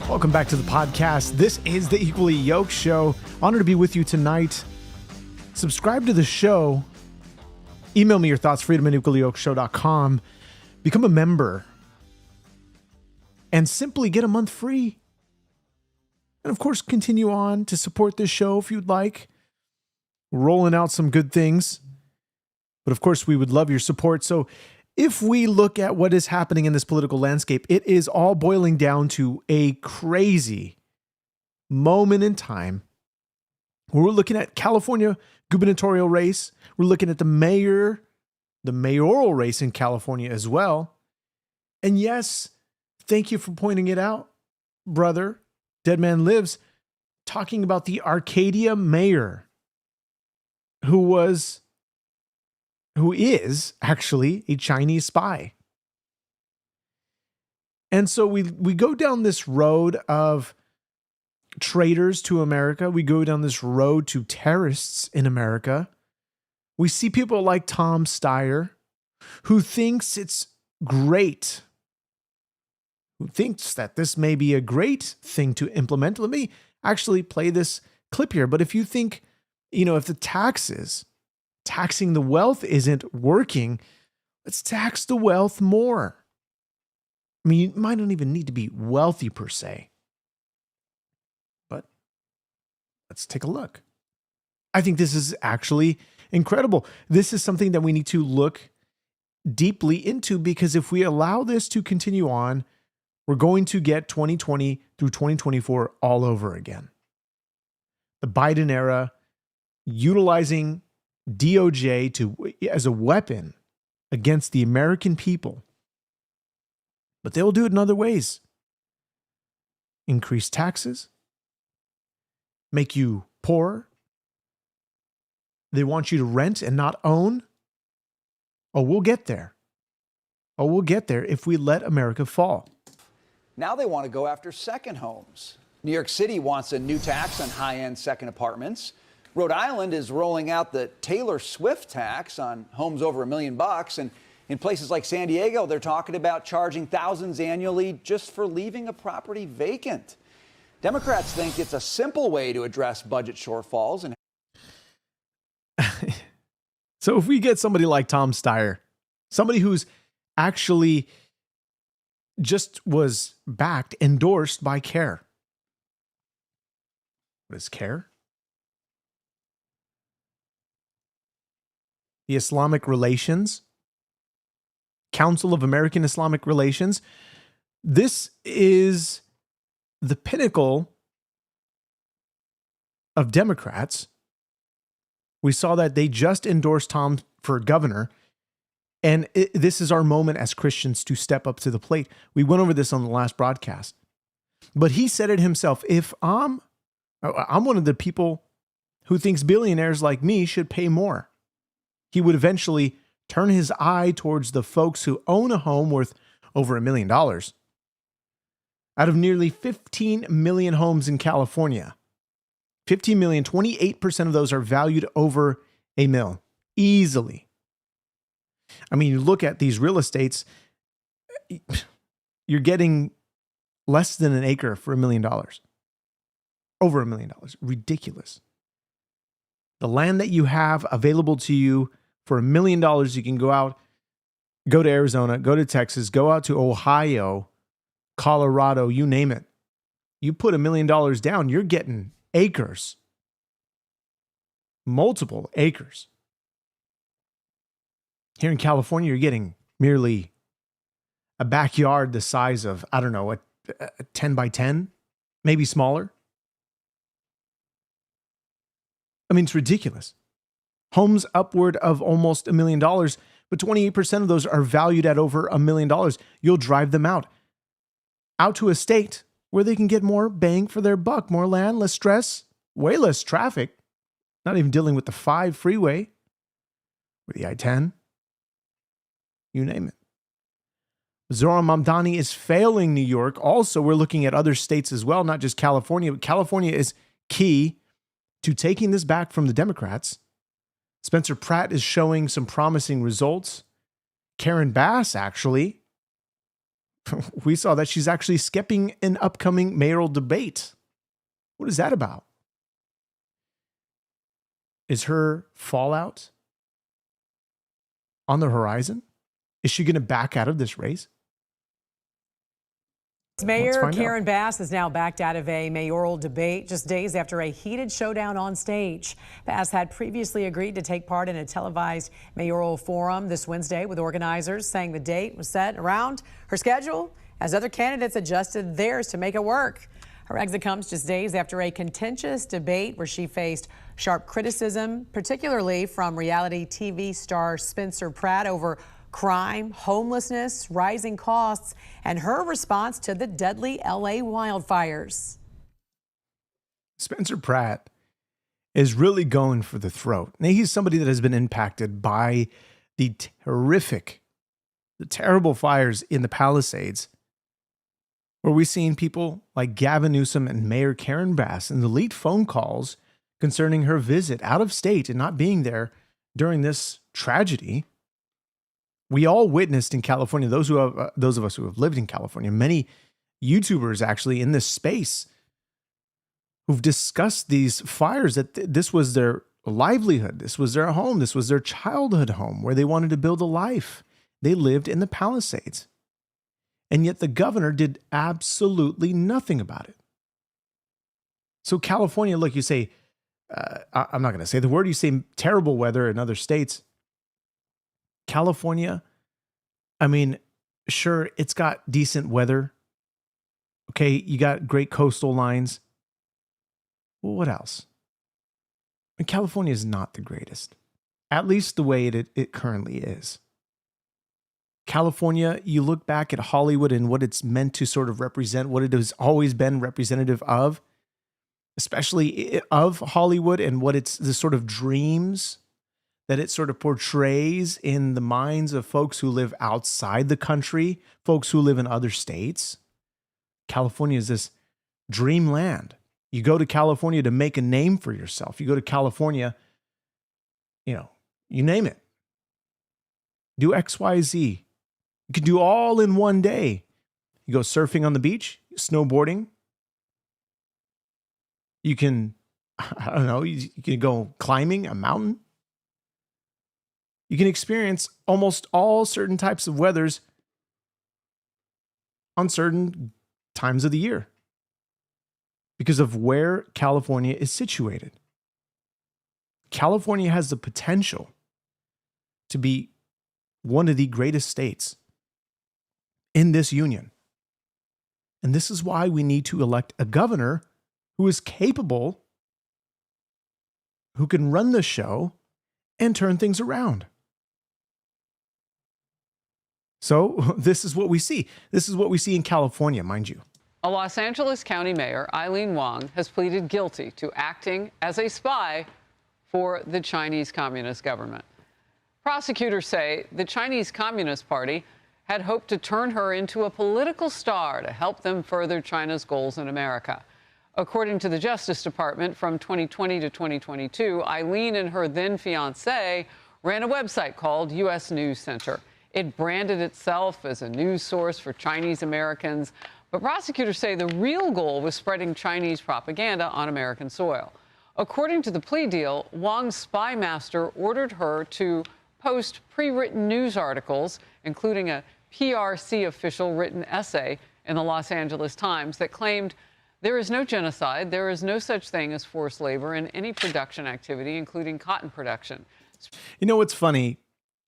Welcome back to the podcast. This is the Equally Yoked Show. Honored to be with you tonight. Subscribe to the show. Email me your thoughts, freedom@equallyyokedshow.com. Become a member. And simply get a month free. And of course, continue on to support this show if you'd like. We're rolling out some good things. But of course, we would love your support. So if we look at what is happening in this political landscape, it is all boiling down to a crazy moment in time where we're looking at California gubernatorial race. We're looking at the mayoral race in California as well. And yes, thank you for pointing it out, brother. Dead Man Lives, talking about the Arcadia mayor who is actually a Chinese spy. And so we go down this road of traitors to America. We go down this road to terrorists in America. We see people like Tom Steyer, who thinks it's great, who thinks that this may be a great thing to implement. Let me actually play this clip here. But if you think, if the taxing the wealth isn't working, let's tax the wealth more. I mean, you might not even need to be wealthy per se, but let's take a look. I think this is actually incredible. This is something that we need to look deeply into, because if we allow this to continue on, we're going to get 2020 through 2024 all over again. The Biden era utilizing DOJ as a weapon against the American people. But they will do it in other ways. Increase taxes, make you poorer. They want you to rent and not own. Oh, we'll get there. We'll get there if we let America fall. Now they want to go after second homes. New York City wants a new tax on high-end second apartments. Rhode Island is rolling out the Taylor Swift tax on homes over $1 million. And in places like San Diego, they're talking about charging thousands annually just for leaving a property vacant. Democrats think it's a simple way to address budget shortfalls. And so if we get somebody like Tom Steyer, somebody who's actually just was endorsed by CARE. What is CARE? The Islamic Relations, Council of American Islamic Relations. This is the pinnacle of Democrats. We saw that they just endorsed Tom for governor. And this is our moment as Christians to step up to the plate. We went over this on the last broadcast. But he said it himself. If I'm one of the people who thinks billionaires like me should pay more, he would eventually turn his eye towards the folks who own a home worth over $1 million. Out of nearly 15 million homes in California, 15 million, 28% of those are valued over $1 million. Easily. I mean, you look at these real estates, you're getting less than an acre for $1 million. Over $1 million. Ridiculous. The land that you have available to you for $1 million, you can go to Arizona, go to Texas, go out to Ohio, Colorado, you name it. You put $1 million down, you're getting acres. Multiple acres. Here in California, you're getting merely a backyard the size of, I don't know, a 10 by 10, maybe smaller. I mean, it's ridiculous. Homes upward of almost $1 million, but 28% of those are valued at over $1 million. You'll drive them out to a state where they can get more bang for their buck, more land, less stress, way less traffic, not even dealing with the 5 freeway or the I-10, you name it. Zohran Mamdani is failing New York. Also, we're looking at other states as well, not just California, but California is key. to taking this back from the Democrats. Spencer Pratt is showing some promising results. Karen Bass, actually, we saw that she's actually skipping an upcoming mayoral debate. What is that about? Is her fallout on the horizon? Is she going to back out of this race? Mayor Karen Bass has now backed out of a mayoral debate just days after a heated showdown on stage. Bass had previously agreed to take part in a televised mayoral forum this Wednesday with organizers, saying the date was set around her schedule as other candidates adjusted theirs to make it work. Her exit comes just days after a contentious debate where she faced sharp criticism, particularly from reality TV star Spencer Pratt over crime, homelessness, rising costs, and her response to the deadly LA wildfires. Spencer Pratt is really going for the throat. Now, he's somebody that has been impacted by the terrible fires in the Palisades, where we've seen people like Gavin Newsom and Mayor Karen Bass in the leaked phone calls concerning her visit out of state and not being there during this tragedy. We all witnessed in California, those of us who have lived in California, many YouTubers actually in this space who've discussed these fires, that this was their livelihood, this was their home, this was their childhood home where they wanted to build a life. They lived in the Palisades. And yet the governor did absolutely nothing about it. So California, like you say, I'm not going to say the word, you say terrible weather in other states. California, I mean, sure, it's got decent weather. Okay, you got great coastal lines. Well, what else? And California is not the greatest, at least the way it currently is. California, you look back at Hollywood and what it's meant to sort of represent, what it has always been representative of, especially of Hollywood, and what it's the sort of dreams that it sort of portrays in the minds of folks who live outside the country, folks who live in other states. California is this dreamland. You go to California to make a name for yourself. You go to California, you name it. Do X, Y, Z. You can do all in one day. You go surfing on the beach, snowboarding. You can, you can go climbing a mountain. You can experience almost all certain types of weathers on certain times of the year because of where California is situated. California has the potential to be one of the greatest states in this union. And this is why we need to elect a governor who is capable, who can run the show and turn things around. So this is what we see. This is what we see in California, mind you. A Los Angeles County Mayor, Eileen Wong, has pleaded guilty to acting as a spy for the Chinese Communist government. Prosecutors say the Chinese Communist Party had hoped to turn her into a political star to help them further China's goals in America. According to the Justice Department, from 2020 to 2022, Eileen and her then-fiancé ran a website called U.S. News Center. It branded itself as a news source for Chinese Americans, but prosecutors say the real goal was spreading Chinese propaganda on American soil. According to the plea deal, Wong's spy master ordered her to post pre-written news articles, including a PRC official written essay in the Los Angeles Times that claimed there is no genocide, there is no such thing as forced labor in any production activity, including cotton production. You know what's funny?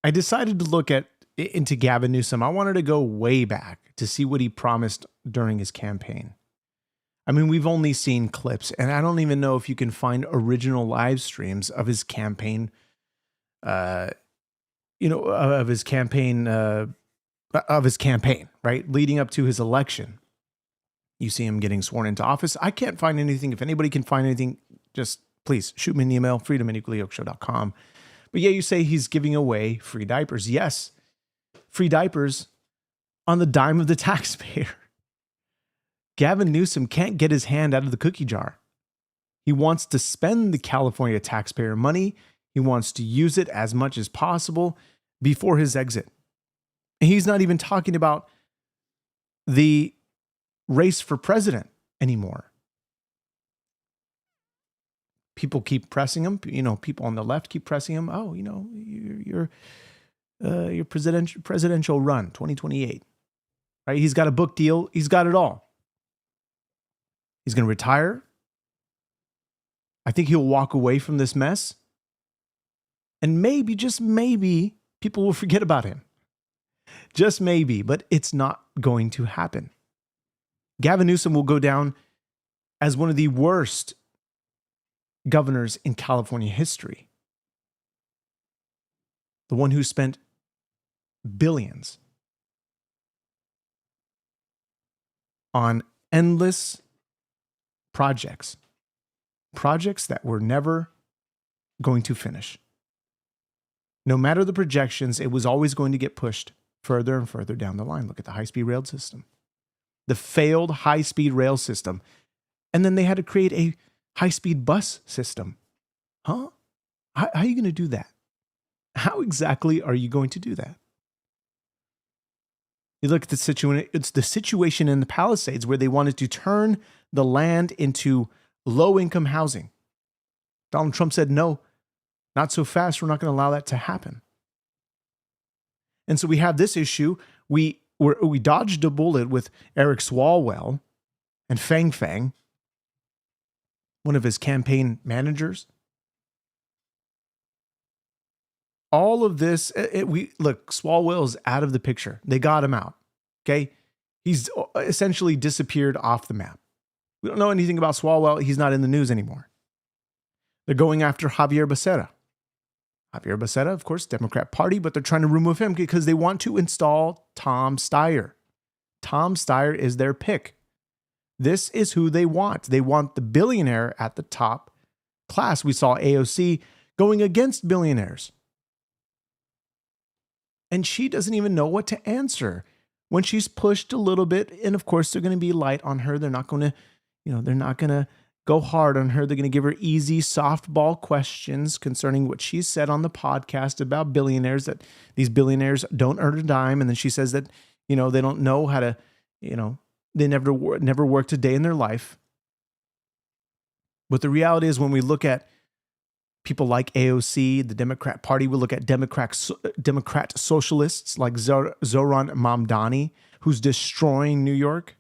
I decided to look into Gavin Newsom. I wanted to go way back to see what he promised during his campaign. I mean, we've only seen clips, and I don't even know if you can find original live streams of his campaign, of his campaign, right? Leading up to his election. You see him getting sworn into office. I can't find anything. If anybody can find anything, just please shoot me an email, freedom@equallyyokeshow.com. But yeah, you say he's giving away free diapers. Yes, free diapers on the dime of the taxpayer. Gavin Newsom can't get his hand out of the cookie jar. He wants to spend the California taxpayer money. He wants to use it as much as possible before his exit. And he's not even talking about the race for president anymore. People keep pressing him. People on the left keep pressing him. Oh, your presidential run, 2028. Right? He's got a book deal. He's got it all. He's going to retire. I think he'll walk away from this mess. And maybe, just maybe, people will forget about him. Just maybe, but it's not going to happen. Gavin Newsom will go down as one of the worst governors in California history. The one who spent billions on endless projects that were never going to finish. No matter the projections, it was always going to get pushed further and further down the line. Look at the high-speed rail system. The failed high-speed rail system. And then they had to create a high-speed bus system. Huh? How are you going to do that? How exactly are you going to do that? You look at the situation, it's the situation in the Palisades where they wanted to turn the land into low-income housing. Donald Trump said, no, not so fast. We're not going to allow that to happen. And so we have this issue. We dodged a bullet with Eric Swalwell and Fang Fang, one of his campaign managers. All of this, look, Swalwell is out of the picture. They got him out. Okay. He's essentially disappeared off the map. We don't know anything about Swalwell. He's not in the news anymore. They're going after Javier Becerra. Javier Becerra, of course, Democrat Party, but they're trying to remove him because they want to install Tom Steyer. Tom Steyer is their pick. This is who they want. They want the billionaire at the top class. We saw AOC going against billionaires. And she doesn't even know what to answer when she's pushed a little bit. And of course, they're going to be light on her. They're not going to, they're not going to go hard on her. They're going to give her easy softball questions concerning what she said on the podcast about billionaires, that these billionaires don't earn a dime. And then she says that, they don't know how to, they never worked a day in their life. But the reality is, when we look at people like AOC, the Democrat Party, we look at Democrat socialists like Zoran Mamdani, who's destroying New York.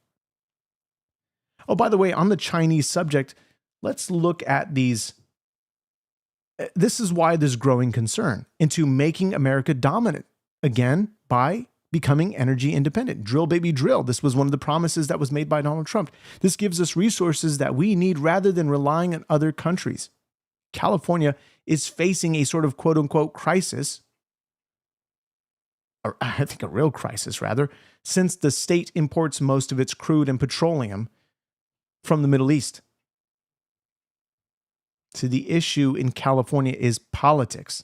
Oh, by the way, on the Chinese subject, let's look at these. This is why there's growing concern into making America dominant again by becoming energy independent. Drill, baby, drill. This was one of the promises that was made by Donald Trump. This gives us resources that we need rather than relying on other countries. California is facing a sort of quote unquote crisis, or I think a real crisis rather, since the state imports most of its crude and petroleum from the Middle East. So the issue in California is politics.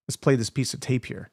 Let's play this piece of tape here.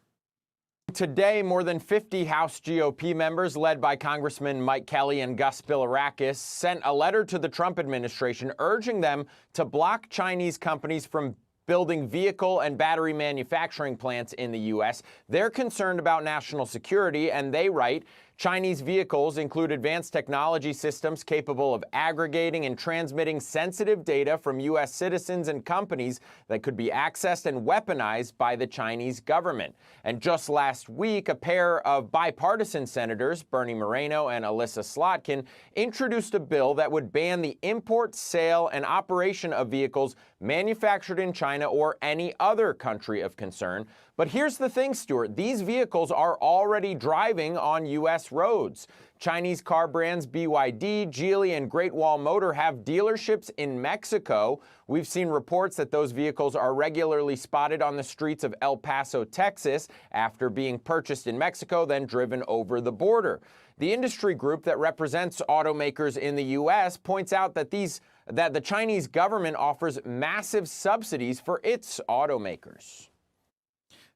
Today, more than 50 House GOP members, led by Congressman Mike Kelly and Gus Bilirakis, sent a letter to the Trump administration urging them to block Chinese companies from building vehicle and battery manufacturing plants in the U.S. They're concerned about national security, and they write, Chinese vehicles include advanced technology systems capable of aggregating and transmitting sensitive data from U.S. citizens and companies that could be accessed and weaponized by the Chinese government. And just last week, a pair of bipartisan senators, Bernie Moreno and Alyssa Slotkin, introduced a bill that would ban the import, sale, and operation of vehicles manufactured in China or any other country of concern. But here's the thing, Stuart. These vehicles are already driving on U.S. roads. Chinese car brands BYD, Geely, and Great Wall Motor have dealerships in Mexico. We've seen reports that those vehicles are regularly spotted on the streets of El Paso, Texas, after being purchased in Mexico, then driven over the border. The industry group that represents automakers in the U.S. points out that the Chinese government offers massive subsidies for its automakers.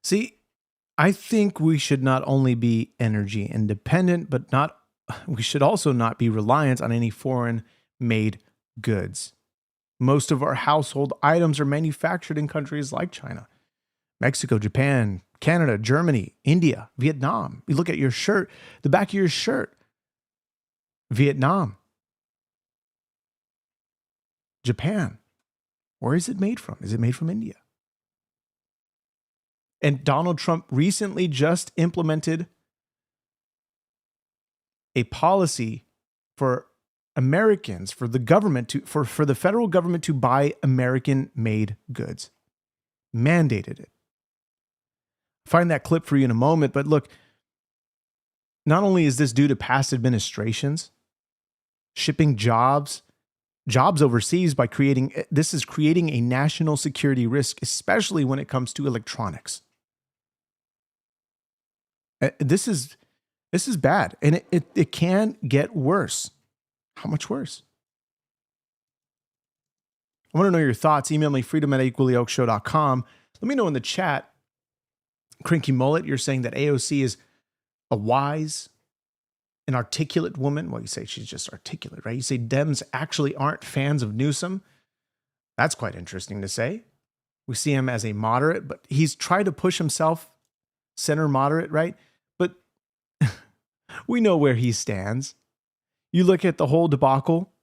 See, I think we should not only be energy independent, but we should also not be reliant on any foreign-made goods. Most of our household items are manufactured in countries like China, Mexico, Japan, Canada, Germany, India, Vietnam. You look at your shirt, the back of your shirt, Vietnam, Japan. Where is it made from? Is it made from India? And Donald Trump recently just implemented a policy for Americans, for the government to, for the federal government to buy American-made goods. Mandated it. Find that clip for you in a moment, but look, not only is this due to past administrations, shipping jobs overseas by creating a national security risk, especially when it comes to electronics. This is bad, and it can get worse. How much worse? I want to know your thoughts. Email me, freedom@equallyoakeshow.com. Let me know in the chat. Cranky Mullet, you're saying that AOC is a wise and articulate woman. Well, you say she's just articulate, right? You say Dems actually aren't fans of Newsom. That's quite interesting to say. We see him as a moderate, but he's tried to push himself center moderate, right? But we know where he stands. You look at the whole debacle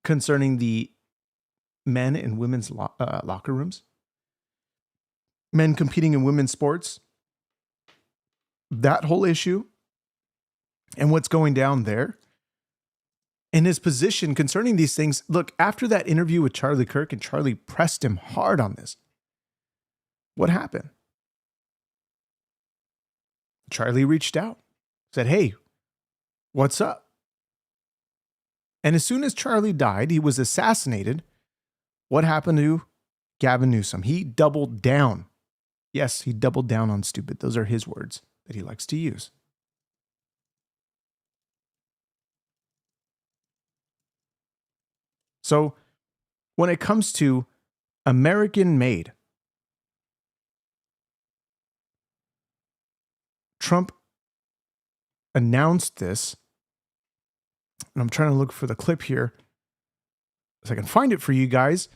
concerning the men and women's locker rooms, men competing in women's sports, that whole issue, and what's going down there, and his position concerning these things. Look, after that interview with Charlie Kirk, and Charlie pressed him hard on this, what happened? Charlie reached out, said, hey, what's up? And as soon as Charlie died, he was assassinated. What happened to Gavin Newsom? He doubled down. Yes, he doubled down on stupid. Those are his words that he likes to use. So when it comes to American-made, Trump announced this, and I'm trying to look for the clip here so I can find it for you guys.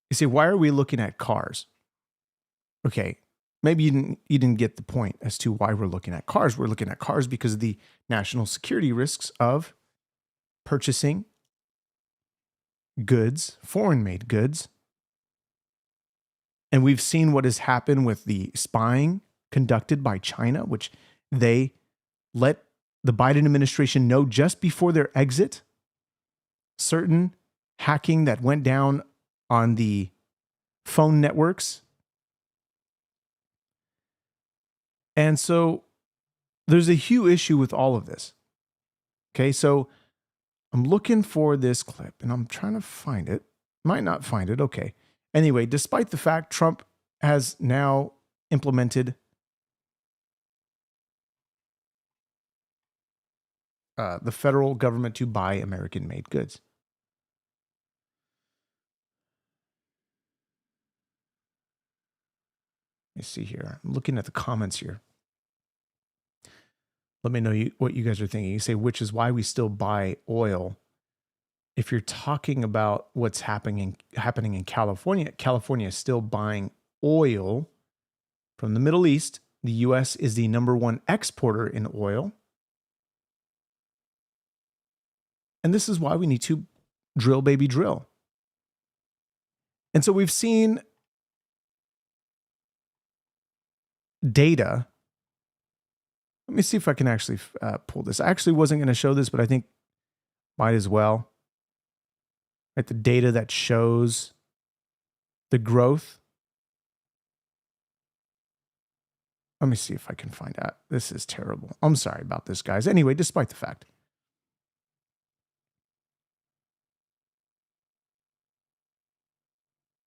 You say, why are we looking at cars? Okay, maybe you didn't get the point as to why we're looking at cars. We're looking at cars because of the national security risks of purchasing goods, foreign-made goods. And we've seen what has happened with the spying conducted by China, which they let the Biden administration know just before their exit. Certain hacking that went down on the phone networks. And so there's a huge issue with all of this. Okay, so I'm looking for this clip and I'm trying to find it. Might not find it. Okay. Anyway, despite the fact Trump has now implemented the federal government to buy American-made goods. Let me see here. I'm looking at the comments here. Let me know what you guys are thinking. You say, which is why we still buy oil. If you're talking about what's happening in California, California is still buying oil from the Middle East. The U.S. is the #1 exporter in oil. And this is why we need to drill, baby, drill. And so we've seen data. Let me see if I can actually pull this. I actually wasn't going to show this, but I think might as well. Right, the data that shows the growth. Let me see if I can find out. This is terrible. I'm sorry about this, guys. Anyway, despite the fact.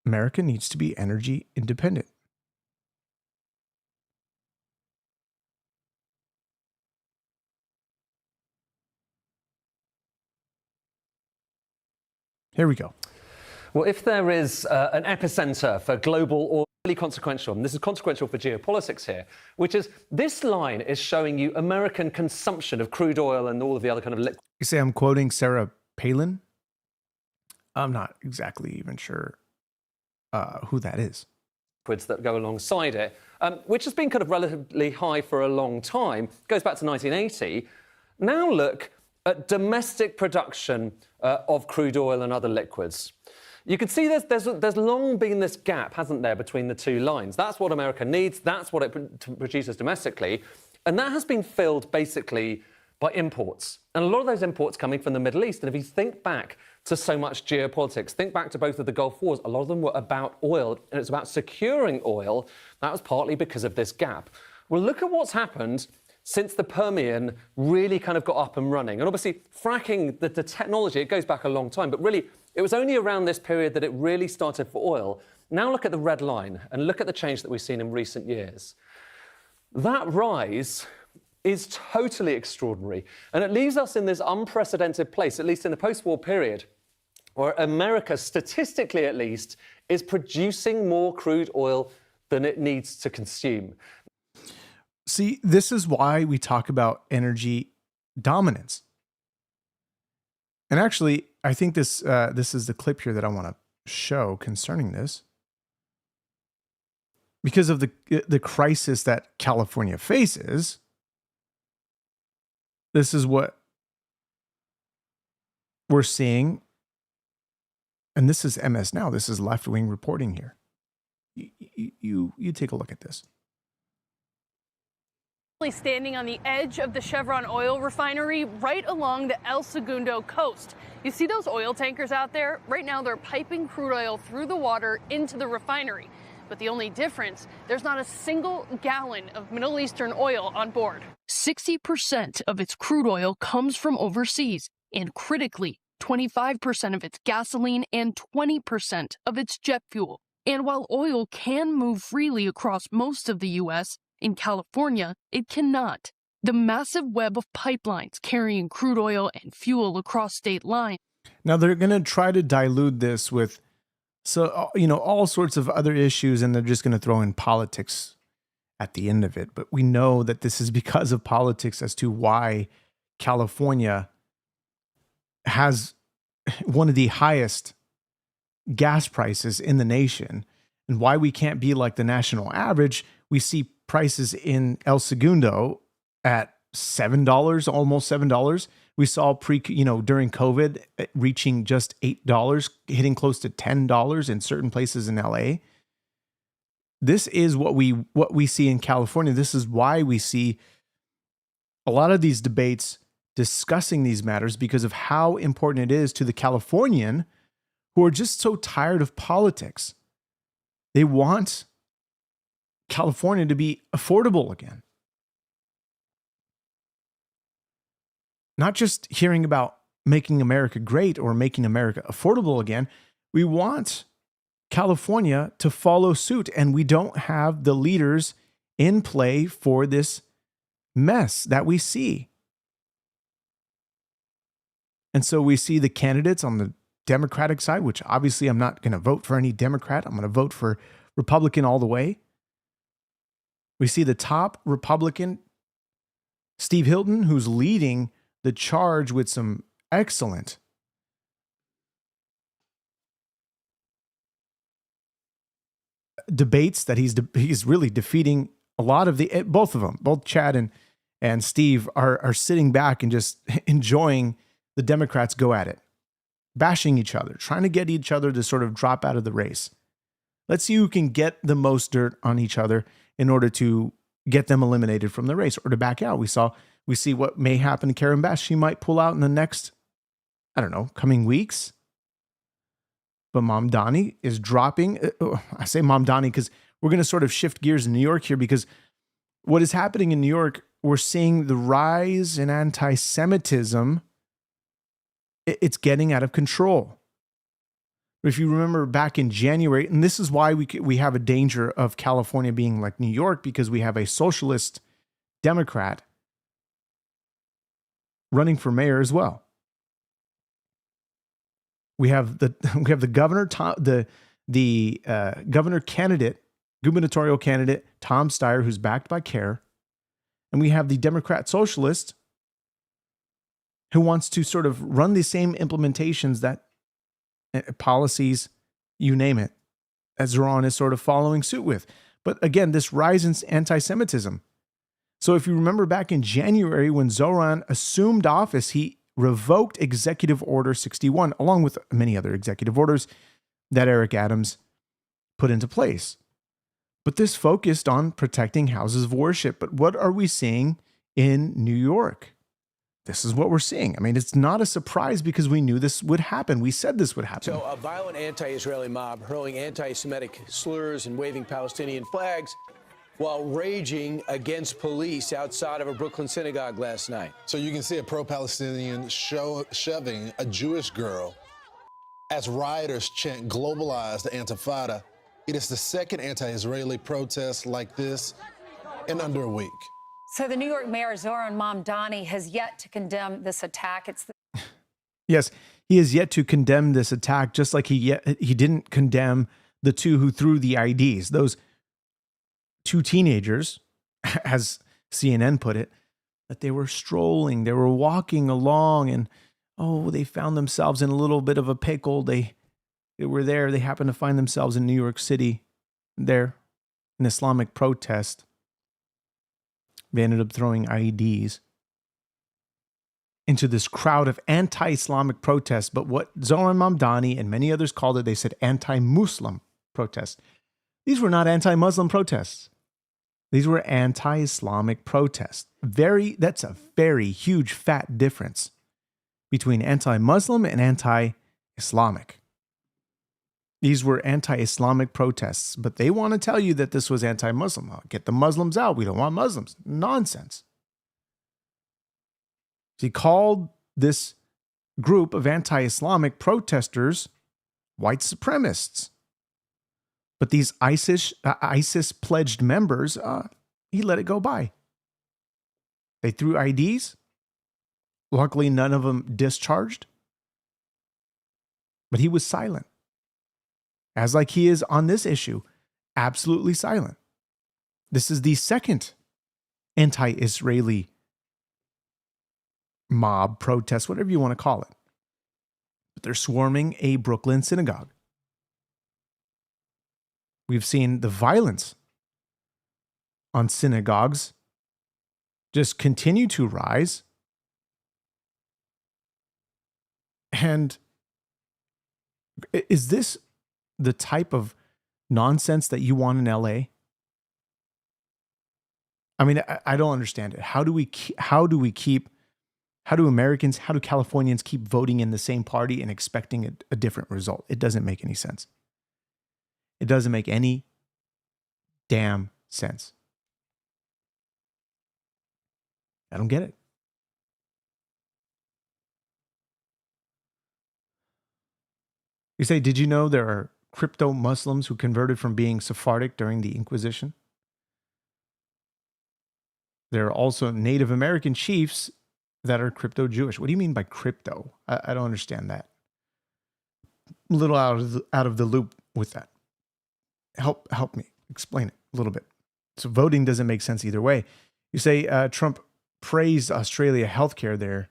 America needs to be energy independent. Here we go. Well, if there is an epicenter for global or really consequential, and this is consequential for geopolitics here, which is this line is showing you American consumption of crude oil and all of the other kind of liquid. You say I'm quoting Sarah Palin? I'm not exactly even sure who that is. Liquids that go alongside it, which has been kind of relatively high for a long time, goes back to 1980. Now look at domestic production of crude oil and other liquids. You can see there's long been this gap, hasn't there, between the two lines. That's what America needs, that's what it produces domestically, and that has been filled basically by imports. And a lot of those imports coming from the Middle East. And if you think back to so much geopolitics, think back to both of the Gulf Wars, a lot of them were about oil, and it's about securing oil. That was partly because of this gap. Well, look at what's happened since the Permian really kind of got up and running. And obviously, fracking, the technology, it goes back a long time, but really, it was only around this period that it really started for oil. Now look at the red line, and look at the change that we've seen in recent years. That rise is totally extraordinary. And it leaves us in this unprecedented place, at least in the post-war period, where America, statistically at least, is producing more crude oil than it needs to consume. See, this is why we talk about energy dominance. And actually, I think this is the clip here that I want to show concerning this. Because of the crisis that California faces, this is what we're seeing. And this is MS Now. This is left-wing reporting here. You take a look at this. Standing on the edge of the Chevron oil refinery right along the El Segundo coast. You see those oil tankers out there? Right now they're piping crude oil through the water into the refinery. But the only difference, there's not a single gallon of Middle Eastern oil on board. 60% of its crude oil comes from overseas, and critically, 25% of its gasoline and 20% of its jet fuel. And while oil can move freely across most of the U.S., in California, it cannot. The massive web of pipelines carrying crude oil and fuel across state lines. Now they're going to try to dilute this with, all sorts of other issues, and they're just going to throw in politics at the end of it. But we know that this is because of politics as to why California has one of the highest gas prices in the nation, and why we can't be like the national average. We see prices in El Segundo at $7, almost $7. We saw during COVID reaching just $8, hitting close to $10 in certain places in LA. This is what we see in California. This is why we see a lot of these debates discussing these matters, because of how important it is to the Californian who are just so tired of politics. They want California to be affordable again. Not just hearing about making America great or making America affordable again. We want California to follow suit, and we don't have the leaders in play for this mess that we see. And so we see the candidates on the Democratic side, which obviously I'm not going to vote for any Democrat. I'm going to vote for Republican all the way. We see the top Republican, Steve Hilton, who's leading the charge with some excellent debates that he's really defeating a lot of both of them. Both Chad and Steve are sitting back and just enjoying the Democrats go at it, bashing each other, trying to get each other to sort of drop out of the race. Let's see who can get the most dirt on each other in order to get them eliminated from the race or to back out. We see what may happen to Karen Bass. She might pull out in the next, coming weeks. But Mamdani is dropping. I say Mamdani because we're going to sort of shift gears in New York here, because what is happening in New York, we're seeing the rise in anti-Semitism. It's getting out of control. If you remember back in January, and this is why we have a danger of California being like New York, because we have a socialist Democrat running for mayor as well. We have the governor, the gubernatorial candidate Tom Steyer, who's backed by CARE, and we have the Democrat socialist who wants to sort of run the same implementations that policies, you name it, that Zoran is sort of following suit with. But again, this rise in anti-Semitism. So if you remember back in January when Zoran assumed office, he revoked Executive Order 61, along with many other executive orders that Eric Adams put into place. But this focused on protecting houses of worship. But what are we seeing in New York? This is what we're seeing. I mean, it's not a surprise because we knew this would happen. We said this would happen. So a violent anti-Israeli mob hurling anti-Semitic slurs and waving Palestinian flags while raging against police outside of a Brooklyn synagogue last night. So you can see a pro-Palestinian shoving a Jewish girl as rioters chant globalize the Antifada. It is the second anti-Israeli protest like this in under a week. So the New York Mayor Zoran Mamdani has yet to condemn this attack. Yes, he has yet to condemn this attack, just like he didn't condemn the two who threw the IDs. Those two teenagers, as CNN put it, that they were strolling, they were walking along, and they found themselves in a little bit of a pickle. They were there. They happened to find themselves in New York City, there, an Islamic protest. They ended up throwing IEDs into this crowd of anti-Islamic protests. But what Zoran Mamdani and many others called it, they said anti-Muslim protests. These were not anti-Muslim protests. These were anti-Islamic protests. That's a very huge, fat difference between anti-Muslim and anti-Islamic. These were anti-Islamic protests, but they want to tell you that this was anti-Muslim. Get the Muslims out. We don't want Muslims. Nonsense. He called this group of anti-Islamic protesters white supremacists. But these ISIS-pledged members, he let it go by. They threw IDs. Luckily, none of them discharged. But he was silent. As like he is on this issue, absolutely silent. This is the second anti-Israeli mob protest, whatever you want to call it. But they're swarming a Brooklyn synagogue. We've seen the violence on synagogues just continue to rise. And is this the type of nonsense that you want in LA? I mean, I don't understand it. How do Californians keep voting in the same party and expecting a different result? It doesn't make any sense. It doesn't make any damn sense. I don't get it. You say, did you know there are crypto Muslims who converted from being Sephardic during the Inquisition? There are also Native American chiefs that are crypto Jewish. What do you mean by crypto? I don't understand that. A little out of the loop with that. Help me explain it a little bit. So voting doesn't make sense either way. You say Trump praised Australia healthcare there,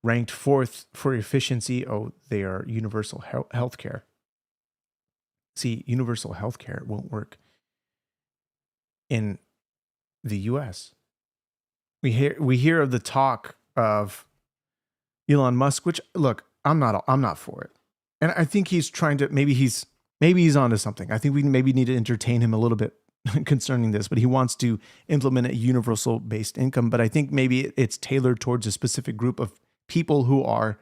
ranked fourth for efficiency. Oh, they are universal healthcare. See, universal healthcare won't work in the U.S. We hear of the talk of Elon Musk, which, look, I'm not for it, and I think he's trying to. Maybe he's onto something. I think we maybe need to entertain him a little bit concerning this. But he wants to implement a universal based income. But I think maybe it's tailored towards a specific group of people who are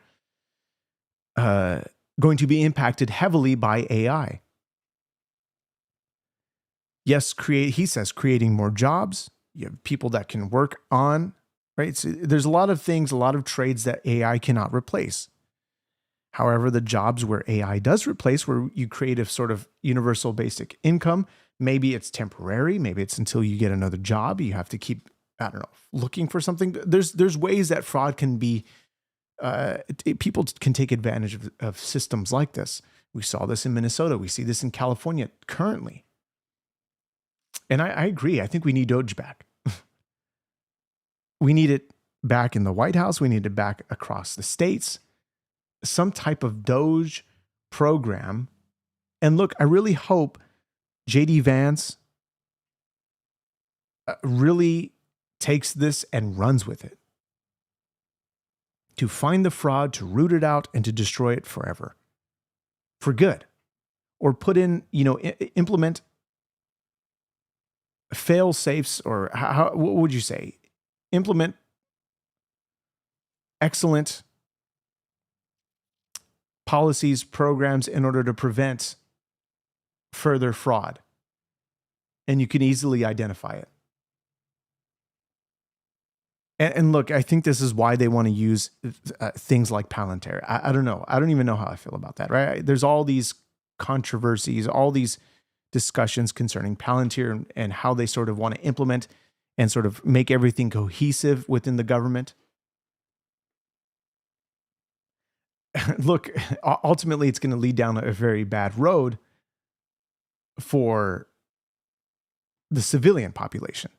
going to be impacted heavily by AI. Yes, he says creating more jobs. You have people that can work on, right? So there's a lot of things, a lot of trades that AI cannot replace. However, the jobs where AI does replace, where you create a sort of universal basic income, maybe it's temporary, maybe it's until you get another job. You have to keep, I don't know, looking for something. There's ways that fraud can be, people can take advantage of systems like this. We saw this in Minnesota. We see this in California currently. And I agree. I think we need Doge back. We need it back in the White House. We need it back across the states. Some type of Doge program. And look, I really hope JD Vance really takes this and runs with it, to find the fraud, to root it out, and to destroy it forever, for good. Or put in, implement fail safes, or what would you say? Implement excellent policies, programs in order to prevent further fraud. And you can easily identify it. And look, I think this is why they want to use things like Palantir. I don't know. I don't even know how I feel about that, right? There's all these controversies, all these discussions concerning Palantir and how they sort of want to implement and sort of make everything cohesive within the government. Look, ultimately, it's going to lead down a very bad road for the civilian population.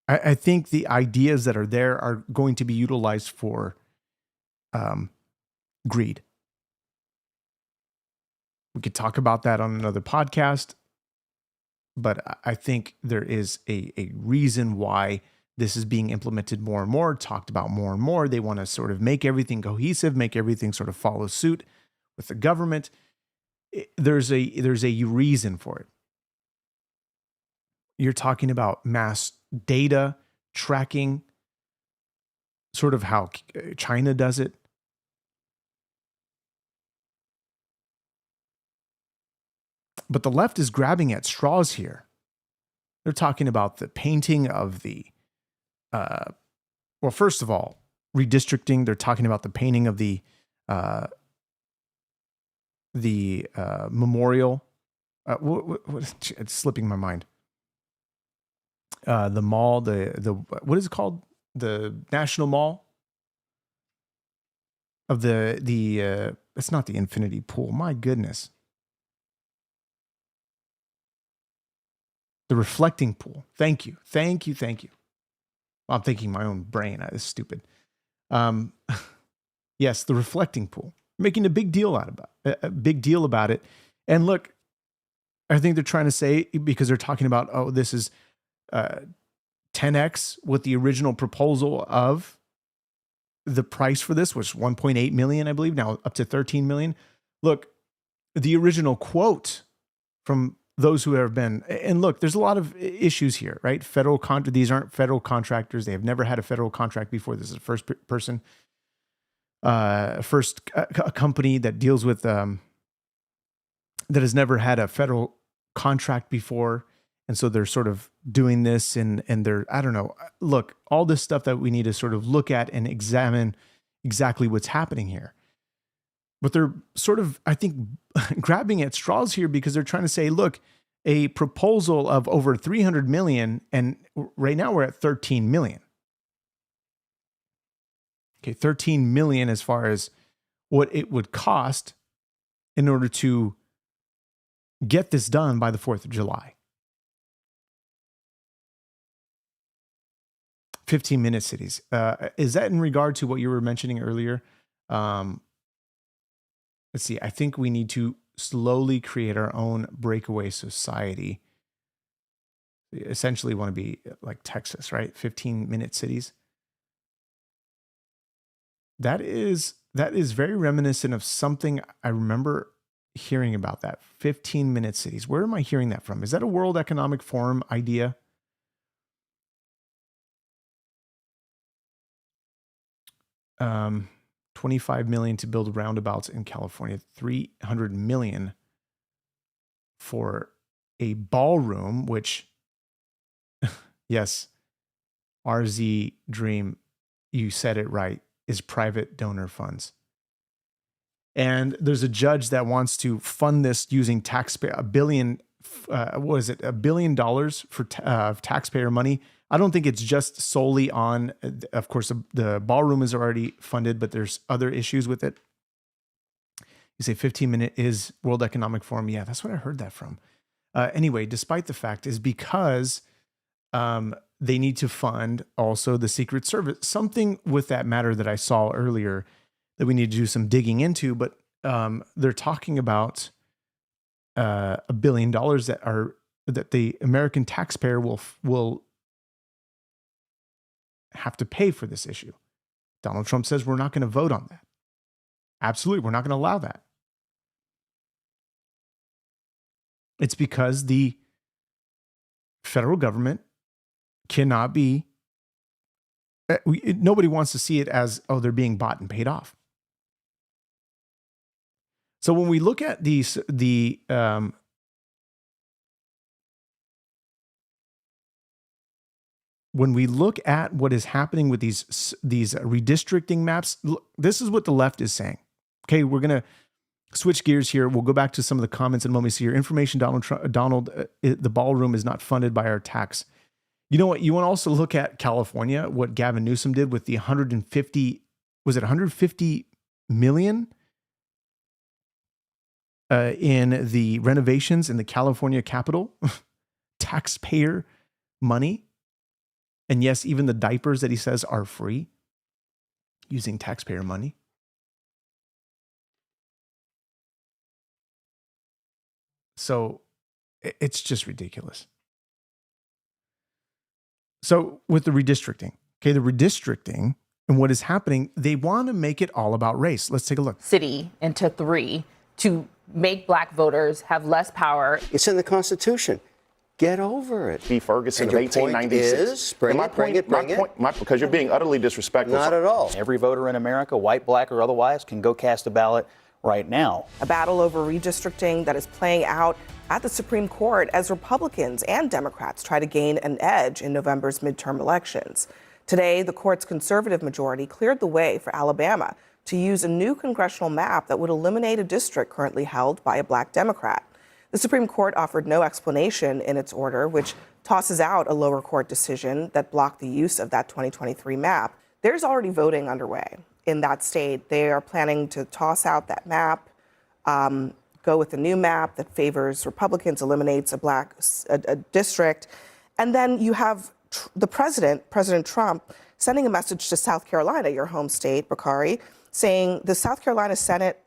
I think the ideas that are there are going to be utilized for greed. We could talk about that on another podcast, but I think there is a reason why this is being implemented more and more, talked about more and more. They want to sort of make everything cohesive, make everything sort of follow suit with the government. There's a reason for it. You're talking about mass data tracking, sort of how China does it. But the left is grabbing at straws here. They're talking about the painting of the, well, first of all, redistricting. They're talking about the painting of the memorial. It's slipping my mind. The mall, the what is it called? The National Mall of the it's not the infinity pool. My goodness. The reflecting pool. Thank you. Well, I'm thinking my own brain. That is stupid. Yes, the reflecting pool. Making a big deal about it. And look, I think they're trying to say, because they're talking about, oh, this is 10x what the original proposal of the price for this was, 1.8 million, I believe, now up to 13 million. Look, the original quote from those who have been, and look, there's a lot of issues here, right? These aren't federal contractors. They have never had a federal contract before. This is the first person, a company that deals with, that has never had a federal contract before. And so they're sort of doing this and they're, I don't know, look, all this stuff that we need to sort of look at and examine exactly what's happening here. But they're sort of, I think, grabbing at straws here because they're trying to say, look, a proposal of over 300 million, and right now we're at 13 million. Okay, 13 million as far as what it would cost in order to get this done by the 4th of July. 15-minute cities. Is that in regard to what you were mentioning earlier? Let's see. I think we need to slowly create our own breakaway society. We essentially want to be like Texas, right? 15-minute cities. That is very reminiscent of something I remember hearing about that. 15-minute cities. Where am I hearing that from? Is that a World Economic Forum idea? Um, 25 million to build roundabouts in California, 300 million for a ballroom, which, yes, RZ Dream, you said it right, is private donor funds. And there's a judge that wants to fund this using taxpayer, $1 billion for taxpayer money. I don't think it's just solely on, of course, the ballroom is already funded, but there's other issues with it. You say 15-minute is World Economic Forum. Yeah, that's what I heard that from. Anyway, despite the fact is because they need to fund also the Secret Service. Something with that matter that I saw earlier, that we need to do some digging into, but they're talking about $1 billion that the American taxpayer will have to pay for this issue. Donald Trump says we're not going to vote on that. Absolutely, we're not going to allow that. It's because the federal government cannot be, nobody wants to see it as, oh, they're being bought and paid off. So when we look at when we look at what is happening with these redistricting maps, this is what the left is saying. Okay, we're going to switch gears here. We'll go back to some of the comments in a moment. See your information, the ballroom is not funded by our tax. You know what? You want to also look at California, what Gavin Newsom did with the 150 million in the renovations in the California Capitol, taxpayer money. And yes, even the diapers that he says are free using taxpayer money. So it's just ridiculous. So with the redistricting, okay, the redistricting and what is happening, they want to make it all about race. Let's take a look. City into 3 to make black voters have less power. It's in the Constitution. Get over it. B. Ferguson and of your 1896. Bring it. Because you're being utterly disrespectful. Not at all. Every voter in America, white, black, or otherwise, can go cast a ballot right now. A battle over redistricting that is playing out at the Supreme Court as Republicans and Democrats try to gain an edge in November's midterm elections. Today, the court's conservative majority cleared the way for Alabama to use a new congressional map that would eliminate a district currently held by a black Democrat. The Supreme Court offered no explanation in its order, which tosses out a lower court decision that blocked the use of that 2023 map. There's already voting underway in that state. They are planning to toss out that map, go with a new map that favors Republicans, eliminates a district. And then you have the President Trump, sending a message to South Carolina, your home state, Bakari, saying the South Carolina Senate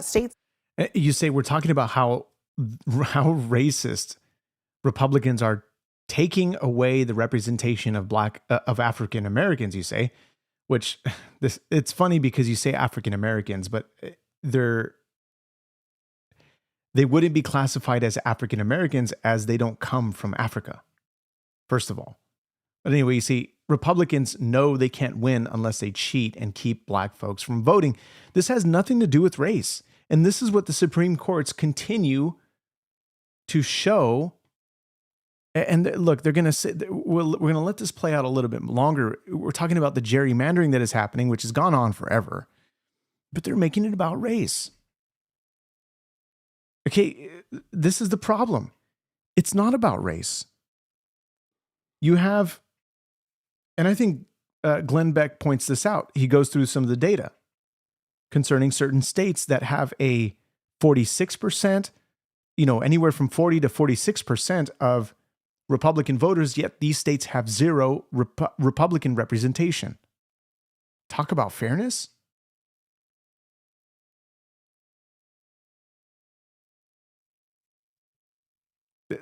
states. You say we're talking about how racist Republicans are taking away the representation of of African Americans, you say, which it's funny because you say African Americans, but they wouldn't be classified as African Americans as they don't come from Africa, first of all. But anyway, you see, Republicans know they can't win unless they cheat and keep black folks from voting. This has nothing to do with race. And this is what the Supreme Courts continue to show. And look, they're going to say, we're going to let this play out a little bit longer. We're talking about the gerrymandering that is happening, which has gone on forever, but they're making it about race. Okay, this is the problem. It's not about race. You have, and I think Glenn Beck points this out. He goes through some of the data concerning certain states that have a 46%, anywhere from 40 to 46% of Republican voters, yet these states have zero Republican representation. Talk about fairness.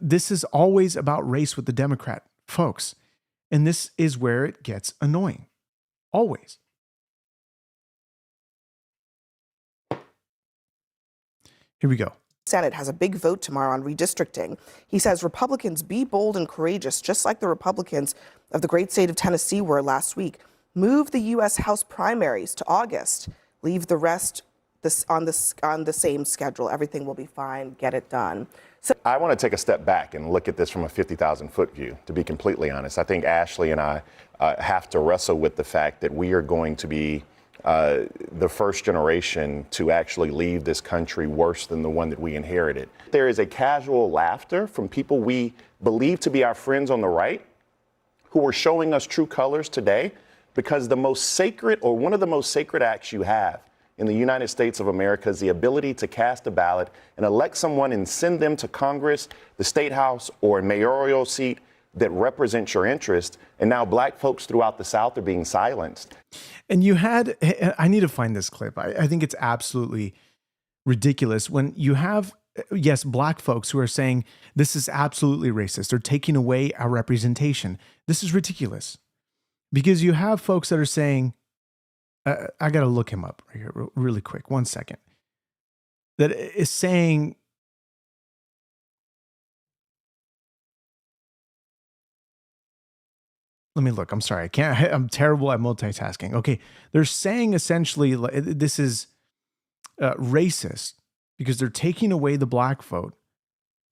This is always about race with the Democrat folks. And this is where it gets annoying. Always. Here we go. Senate has a big vote tomorrow on redistricting. He says Republicans be bold and courageous, just like the Republicans of the great state of Tennessee were last week. Move the U.S. House primaries to August. Leave the rest on the same schedule. Everything will be fine. Get it done. So I want to take a step back and look at this from a 50,000-foot view, to be completely honest. I think Ashley and I have to wrestle with the fact that we are going to be the first generation to actually leave this country worse than the one that we inherited. There is a casual laughter from people we believe to be our friends on the right who are showing us true colors today, because the most sacred, or one of the most sacred acts you have in the United States of America is the ability to cast a ballot and elect someone and send them to Congress, the State House, or a mayoral seat that represent your interest. And now black folks throughout the South are being silenced. And you had, I need to find this clip. I think it's absolutely ridiculous when you have, yes, black folks who are saying this is absolutely racist. They're taking away our representation. This is ridiculous because you have folks that are saying, I got to look him up right here really quick. 1 second. That is saying, let me look. I'm sorry. I can't. I'm terrible at multitasking. Okay. They're saying essentially this is racist because they're taking away the black vote.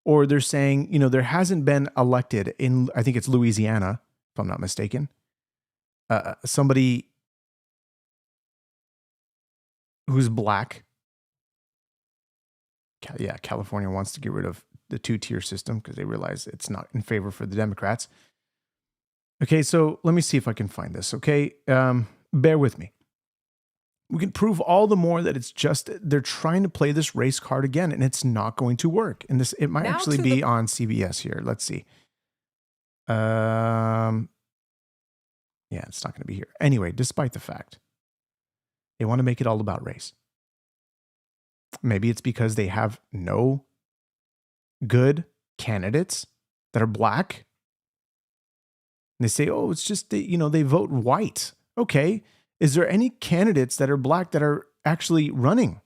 Or they're saying, you know, there hasn't been elected in, I think it's Louisiana, if I'm not mistaken, somebody who's black. Yeah, California wants to get rid of the two-tier system because they realize it's not in favor for the Democrats. Okay, so let me see if I can find this, okay? Bear with me. We can prove all the more that it's just, they're trying to play this race card again, and it's not going to work. And this, it might Now actually be on CBS here. Let's see. Yeah, it's not going to be here. Anyway, despite the fact, they want to make it all about race. Maybe it's because they have no good candidates that are black. And they say, oh, it's just, you know, they vote white. Okay. Is there any candidates that are black that are actually running?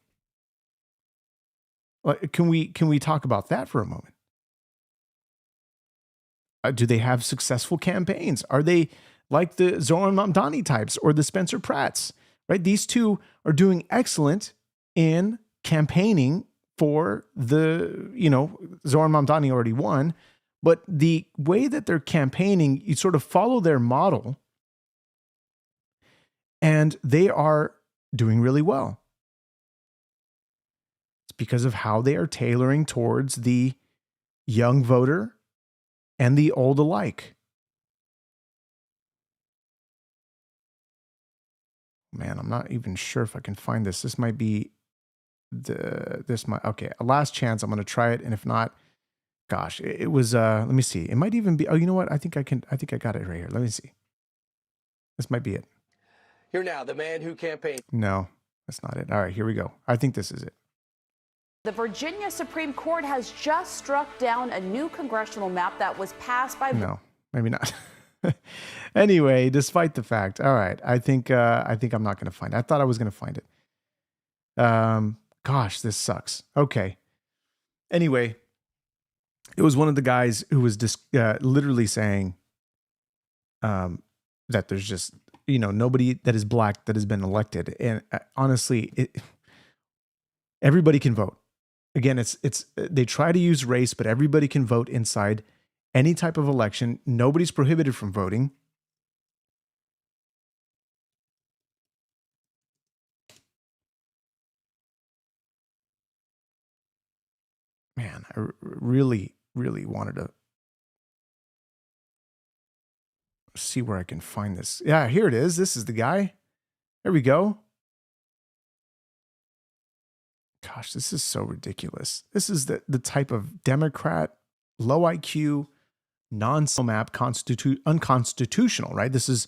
Can we talk about that for a moment? Do they have successful campaigns? Are they like the Zoran Mamdani types or the Spencer Pratts? Right? These two are doing excellent in campaigning for the, you know, Zoran Mamdani already won, but the way that they're campaigning, you sort of follow their model and they are doing really well. It's because of how they are tailoring towards the young voter and the old alike. Man, I'm not even sure if I can find this. This might be okay, a last chance. I'm going to try it. And if not, gosh, it was, let me see. It might even be, oh, you know what? I think I got it right here. Let me see. This might be it. Here now, the man who campaigned. No, that's not it. All right, here we go. I think this is it. The Virginia Supreme Court has just struck down a new congressional map that was passed by... No, maybe not. Anyway, despite the fact, all right, I think I'm not going to find it. I thought I was going to find it. Gosh, this sucks. Okay. Anyway, it was one of the guys who was just literally saying that there's just, you know, nobody that is black that has been elected. And honestly, everybody can vote. Again, it's they try to use race, but everybody can vote inside any type of election. Nobody's prohibited from voting. Man, I really, really wanted to see where I can find this. Yeah, here it is. This is the guy. There we go. Gosh, this is so ridiculous. This is the type of Democrat, low IQ, non-map, unconstitutional, right? This is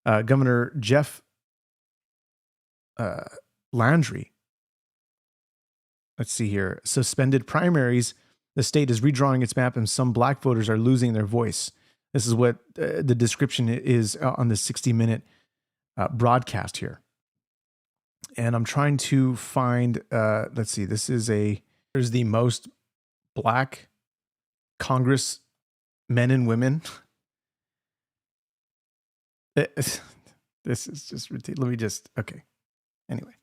Governor Jeff Landry. Let's see here. Suspended primaries. The state is redrawing its map and some black voters are losing their voice. This is what the description is on the 60-minute broadcast here. And I'm trying to find, let's see, there's the most black Congress men and women. This is just ridiculous. Let me just, okay. Anyway,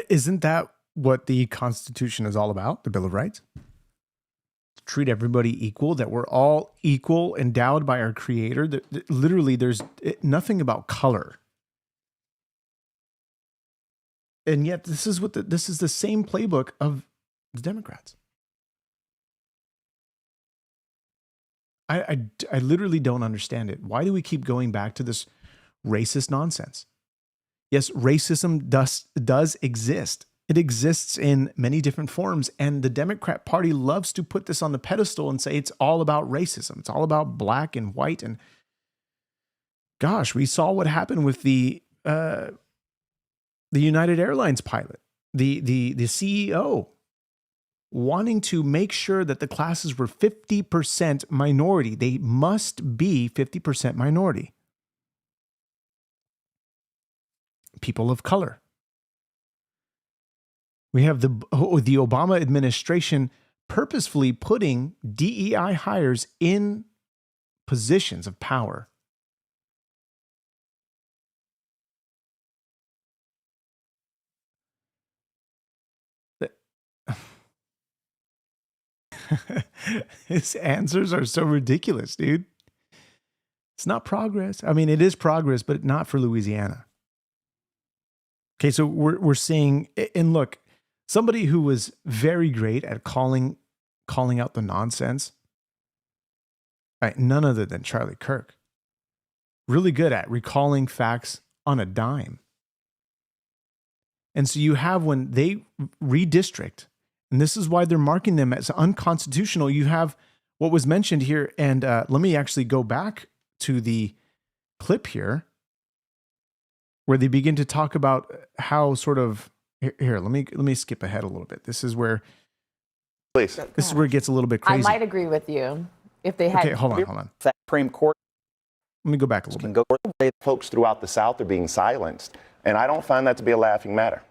isn't that what the Constitution is all about? The Bill of Rights? Treat everybody equal, that we're all equal, endowed by our Creator. Literally, there's nothing about color. And yet, this is the same playbook of the Democrats. I literally don't understand it. Why do we keep going back to this racist nonsense? Yes, racism does exist. It exists in many different forms. And the Democrat Party loves to put this on the pedestal and say it's all about racism. It's all about black and white. And gosh, we saw what happened with the United Airlines pilot, the CEO, wanting to make sure that the classes were 50% minority. They must be 50% minority. People of color. We have the Obama administration purposefully putting DEI hires in positions of power. His answers are so ridiculous, dude. It's not progress. I mean, it is progress, but not for Louisiana. Okay, so we're seeing, and look, somebody who was very great at calling out the nonsense, right, none other than Charlie Kirk. Really good at recalling facts on a dime. And so you have, when they redistrict, and this is why they're marking them as unconstitutional, you have what was mentioned here. And let me actually go back to the clip here where they begin to talk about how sort of, here, let me skip ahead a little bit. This is where, please, this is where it gets a little bit crazy. I might agree with you if they had. Okay, hold on. Supreme Court. Let me go back a little bit. Folks throughout the South are being silenced, and I don't find that to be a laughing matter.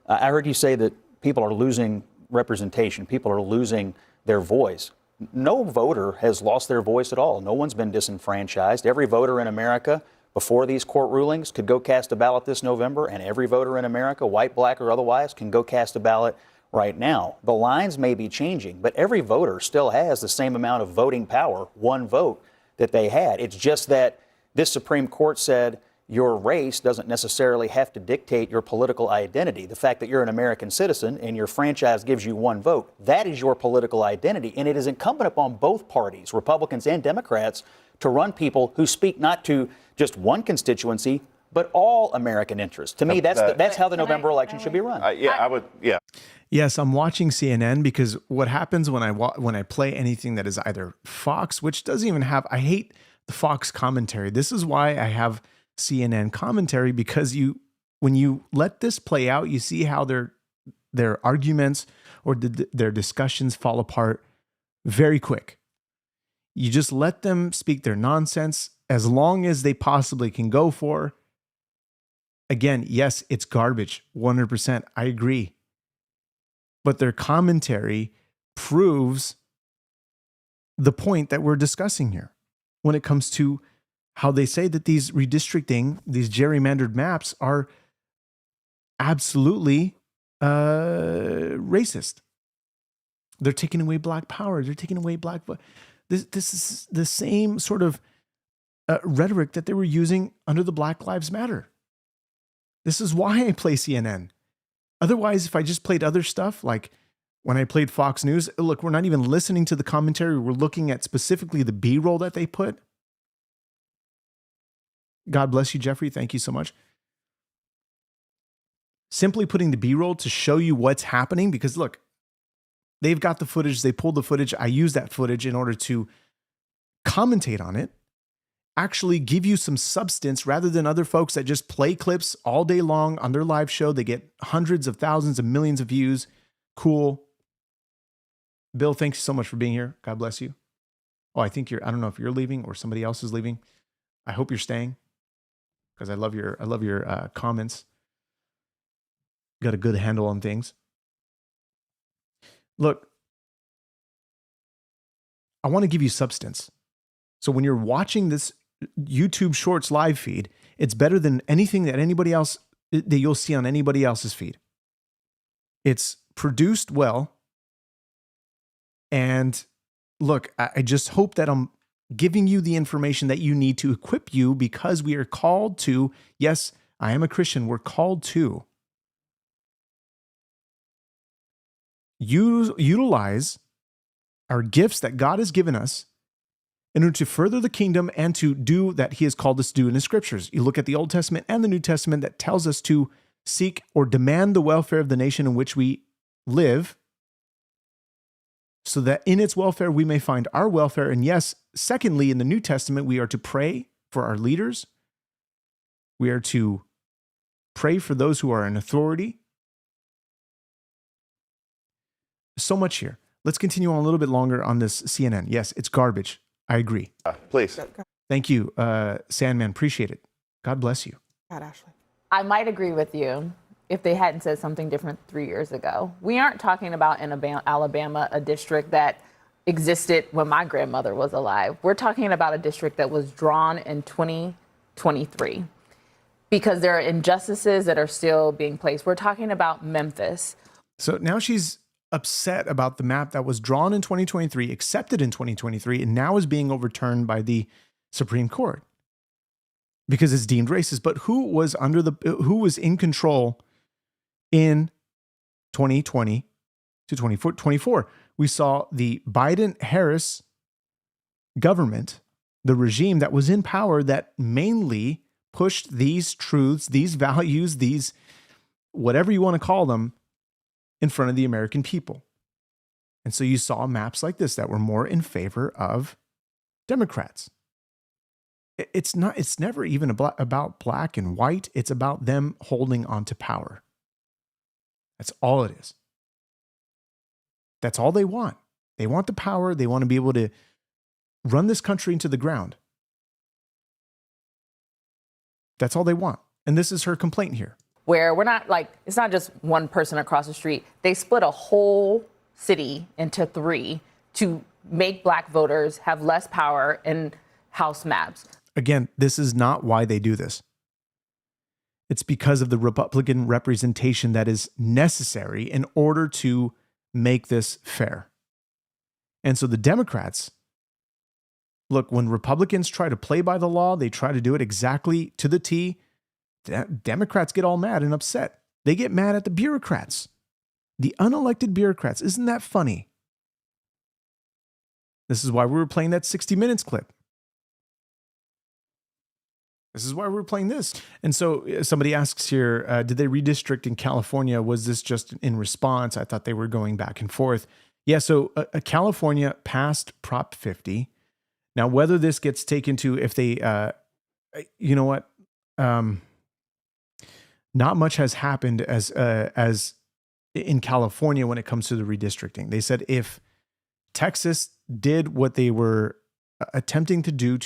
I heard you say that people are losing representation. People are losing their voice. No voter has lost their voice at all. No one's been disenfranchised. Every voter in America before these court rulings could go cast a ballot this November, and every voter in America, white, black, or otherwise, can go cast a ballot right now. The lines may be changing, but every voter still has the same amount of voting power, one vote, that they had. It's just that this Supreme Court said your race doesn't necessarily have to dictate your political identity. The fact that you're an American citizen and your franchise gives you one vote, that is your political identity. And it is incumbent upon both parties, Republicans and Democrats, to run people who speak not to just one constituency, but all American interests. To me, that's how the November election should be run. Yes, I'm watching CNN because what happens when I play anything that is either Fox, which doesn't even have, I hate the Fox commentary. This is why I have CNN commentary, because when you let this play out, you see how their arguments or their discussions fall apart very quick. You just let them speak their nonsense as long as they possibly can go for. Again, yes, it's garbage, 100%. I agree. But their commentary proves the point that we're discussing here when it comes to how they say that these redistricting, these gerrymandered maps are absolutely racist. They're taking away black power. They're taking away black. This is the same sort of rhetoric that they were using under the Black Lives Matter. This is why I play CNN. Otherwise, if I just played other stuff, like when I played Fox News, look, we're not even listening to the commentary. We're looking at specifically the B-roll that they put. God bless you, Jeffrey. Thank you so much. Simply putting the B-roll to show you what's happening, because look, they've got the footage. They pulled the footage. I use that footage in order to commentate on it, actually give you some substance rather than other folks that just play clips all day long on their live show. They get hundreds of thousands of millions of views. Cool. Bill, thanks so much for being here. God bless you. Oh, I think I don't know if you're leaving or somebody else is leaving. I hope you're staying because I love your comments. Got a good handle on things. Look, I want to give you substance. So when you're watching this YouTube Shorts live feed, it's better than anything that you'll see on anybody else's feed. It's produced well. And look, I just hope that I'm giving you the information that you need to equip you, because we are called to, yes, I am a Christian, we're called to utilize our gifts that God has given us in order to further the kingdom and to do that he has called us to do in the scriptures. You look at the Old Testament and the New Testament that tells us to seek or demand the welfare of the nation in which we live, so that in its welfare we may find our welfare. And yes, secondly, in the New Testament, we are to pray for our leaders. We are to pray for those who are in authority. So much here. Let's continue on a little bit longer on this CNN. Yes, it's garbage. I agree. Please. Thank you, Sandman. Appreciate it. God bless you. God, Ashley. I might agree with you if they hadn't said something different 3 years ago. We aren't talking about in Alabama a district that existed when my grandmother was alive. We're talking about a district that was drawn in 2023 because there are injustices that are still being placed. We're talking about Memphis. So now she's upset about the map that was drawn in 2023, accepted in 2023, and now is being overturned by the Supreme Court because it's deemed racist. But who was in control in 2020 to 2024? We saw the Biden-Harris government, the regime that was in power that mainly pushed these truths, these values, these whatever you want to call them, in front of the American people. And so you saw maps like this that were more in favor of Democrats. It's never even about black and white. It's about them holding on to power. That's all it is. That's all they want. They want the power. They want to be able to run this country into the ground. That's all they want. And this is her complaint here. Where we're not like, it's not just one person across the street. They split a whole city into 3 to make black voters have less power in House maps. Again, this is not why they do this. It's because of the Republican representation that is necessary in order to make this fair. And so the Democrats, look, when Republicans try to play by the law, they try to do it exactly to the T. Democrats get all mad and upset. They get mad at the bureaucrats, the unelected bureaucrats. Isn't that funny? This is why we were playing that 60 Minutes clip. This is why we're playing this. And so somebody asks here, did they redistrict in California? Was this just in response? I thought they were going back and forth. Yeah, so California passed Prop 50. Now, whether this gets taken to, if they, you know what? Not much has happened as in California when it comes to the redistricting. They said if Texas did what they were attempting to do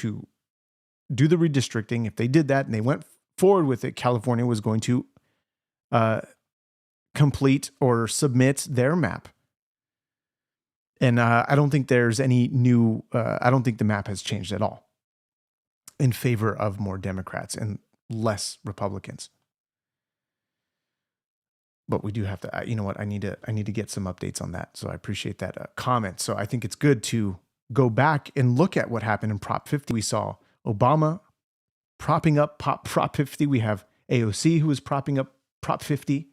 the redistricting, if they did that and they went forward with it, California was going to complete or submit their map. And I don't think there's any new, I don't think the map has changed at all in favor of more Democrats and less Republicans. But we do have to, you know what, I need to get some updates on that. So I appreciate that comment. So I think it's good to go back and look at what happened in Prop 50. We saw Obama propping up Prop 50. We have AOC who was propping up Prop 50.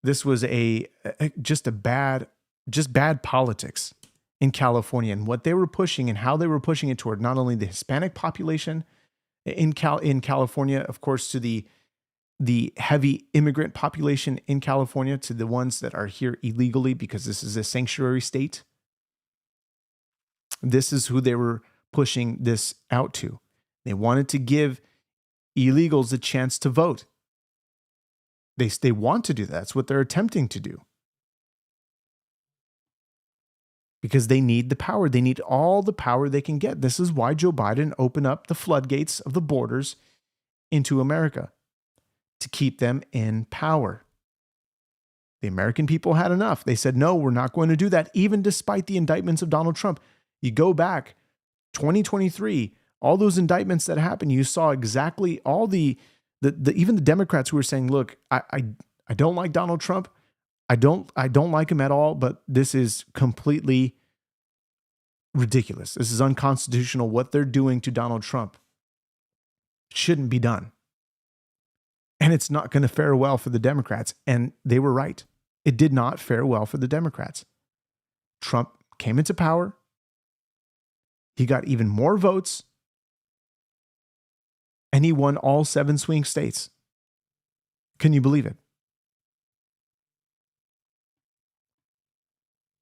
This was just bad politics in California and what they were pushing and how they were pushing it toward not only the Hispanic population in California, of course, to the heavy immigrant population in California, to the ones that are here illegally because this is a sanctuary state. This is who they were pushing this out to. They wanted to give illegals a chance to vote. They want to do that. That's what they're attempting to do. Because they need the power. They need all the power they can get. This is why Joe Biden opened up the floodgates of the borders into America, to keep them in power. The American people had enough. They said, no, we're not going to do that, even despite the indictments of Donald Trump. You go back, 2023, all those indictments that happened, you saw exactly all the even the Democrats who were saying, look, I don't like Donald Trump. I don't like him at all, but this is completely ridiculous. This is unconstitutional. What they're doing to Donald Trump shouldn't be done. And it's not going to fare well for the Democrats. And they were right. It did not fare well for the Democrats. Trump came into power. He got even more votes. And he won all 7 swing states. Can you believe it?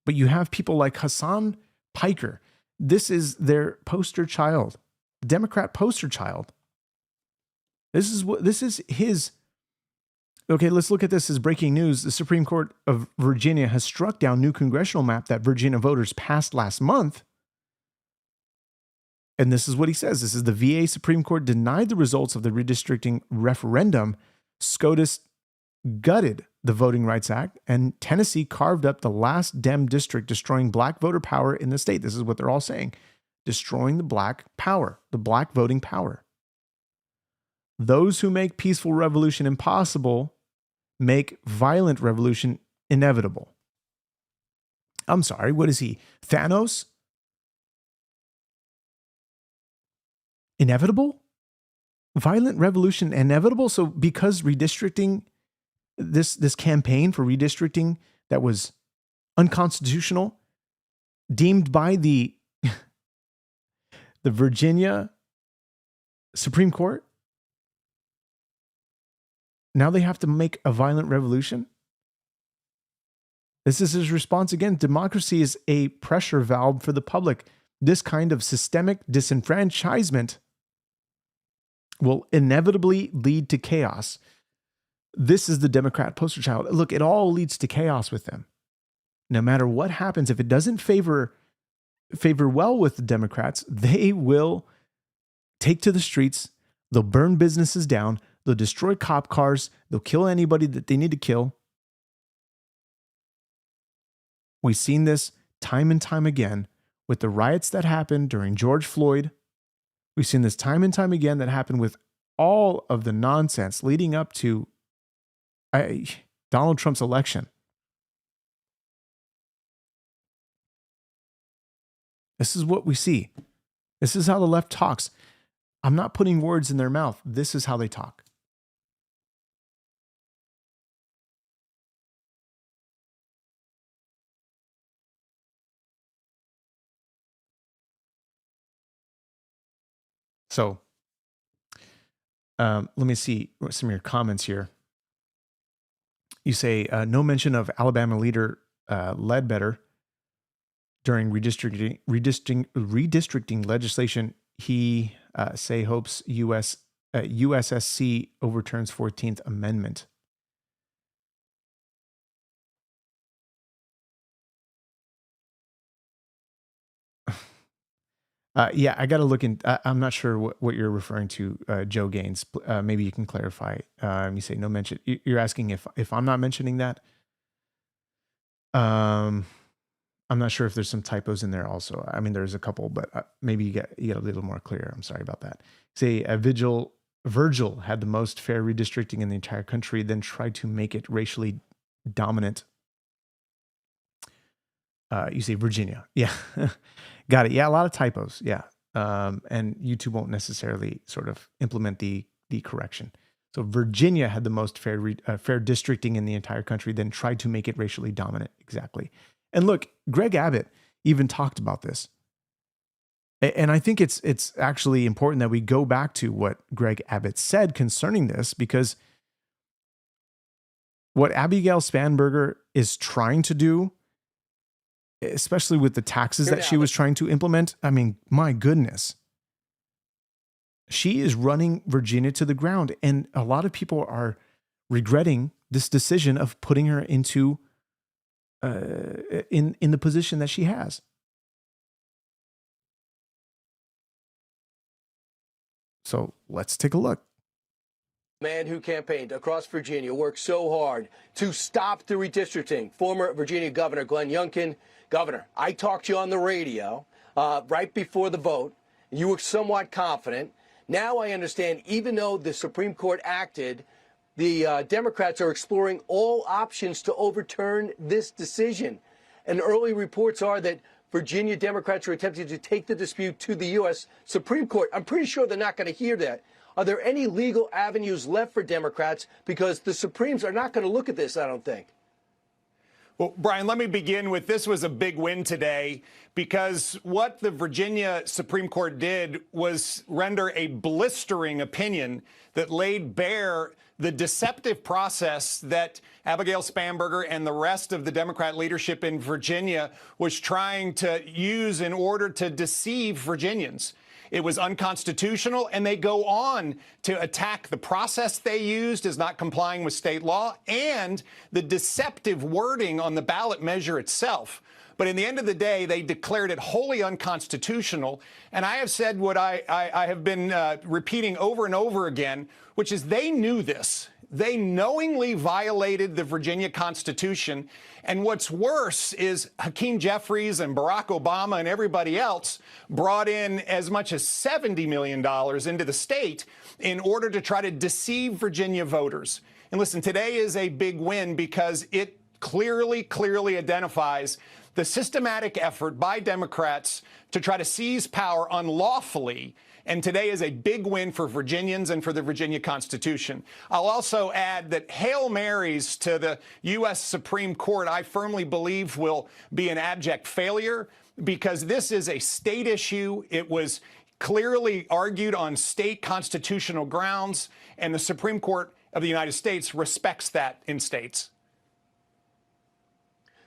But you have people like Hassan Piker. This is their poster child, Democrat poster child. This is his. Okay, let's look at this as breaking news. The Supreme Court of Virginia has struck down new congressional map that Virginia voters passed last month. And this is what he says. This is the VA Supreme Court denied the results of the redistricting referendum. SCOTUS gutted the Voting Rights Act, and Tennessee carved up the last Dem district, destroying black voter power in the state. This is what they're all saying. Destroying the black power, the black voting power. Those who make peaceful revolution impossible make violent revolution inevitable. I'm sorry, what is he? Thanos? Inevitable? Violent revolution inevitable? So because redistricting, this campaign for redistricting that was unconstitutional, deemed by the Virginia Supreme Court, now they have to make a violent revolution? This is his response again. Democracy is a pressure valve for the public. This kind of systemic disenfranchisement will inevitably lead to chaos. This is the Democrat poster child. Look, it all leads to chaos with them. No matter what happens, if it doesn't favor well with the Democrats, they will take to the streets. They'll burn businesses down. They'll destroy cop cars. They'll kill anybody that they need to kill. We've seen this time and time again with the riots that happened during George Floyd. We've seen this time and time again that happened with all of the nonsense leading up to Donald Trump's election. This is what we see. This is how the left talks. I'm not putting words in their mouth. This is how they talk. So let me see some of your comments here. You say no mention of Alabama leader Ledbetter during redistricting legislation. He say hopes USSC overturns 14th Amendment. Yeah, I got to look in. I'm not sure what you're referring to, Joe Gaines. Maybe you can clarify. You say no mention. You're asking if I'm not mentioning that. I'm not sure if there's some typos in there also. I mean, there's a couple, but maybe you get a little more clear. I'm sorry about that. Say Virgil had the most fair redistricting in the entire country, then tried to make it racially dominant. You say Virginia. Yeah. Got it. Yeah, a lot of typos. Yeah. And YouTube won't necessarily sort of implement the correction. So Virginia had the most fair districting in the entire country, then tried to make it racially dominant. Exactly. And look, Greg Abbott even talked about this. And I think it's actually important that we go back to what Greg Abbott said concerning this, because what Abigail Spanberger is trying to do, especially with the taxes that she was trying to implement, I mean, my goodness. She is running Virginia to the ground. And a lot of people are regretting this decision of putting her into in the position that she has. So let's take a look. Man who campaigned across Virginia worked so hard to stop the redistricting. Former Virginia Governor Glenn Youngkin. Governor, I talked to you on the radio right before the vote. You were somewhat confident. Now I understand, even though the Supreme Court acted, the Democrats are exploring all options to overturn this decision. And early reports are that Virginia Democrats are attempting to take the dispute to the U.S. Supreme Court. I'm pretty sure they're not going to hear that. Are there any legal avenues left for Democrats? Because the Supremes are not going to look at this, I don't think. Well, Brian, let me begin with this was a big win today because what the Virginia Supreme Court did was render a blistering opinion that laid bare the deceptive process that Abigail Spanberger and the rest of the Democrat leadership in Virginia was trying to use in order to deceive Virginians. It was unconstitutional, and they go on to attack the process they used as not complying with state law and the deceptive wording on the ballot measure itself. But in the end of the day, they declared it wholly unconstitutional. And I have said what I have been repeating over and over again, which is they knew this. They knowingly violated the Virginia Constitution. And what's worse is Hakeem Jeffries and Barack Obama and everybody else brought in as much as $70 million into the state in order to try to deceive Virginia voters. And listen, today is a big win because it clearly identifies the systematic effort by Democrats to try to seize power unlawfully. And today is a big win for Virginians and for the Virginia Constitution. I'll also add that Hail Marys to the U.S. Supreme Court, I firmly believe, will be an abject failure because this is a state issue. It was clearly argued on state constitutional grounds, and the Supreme Court of the United States respects that in states.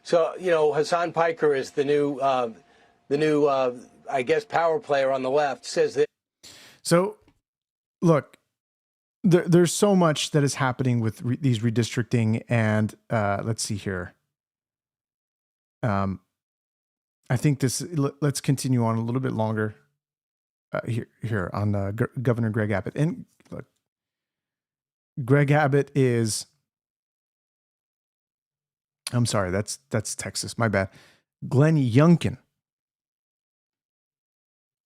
So, you know, Hassan Piker is the new, I guess, power player on the left, says that. So, look, there's so much that is happening with these redistricting, and let's see here. I think this. Let's continue on a little bit longer here on Governor Greg Abbott. And look, Greg Abbott is. I'm sorry, that's Texas. My bad. Glenn Youngkin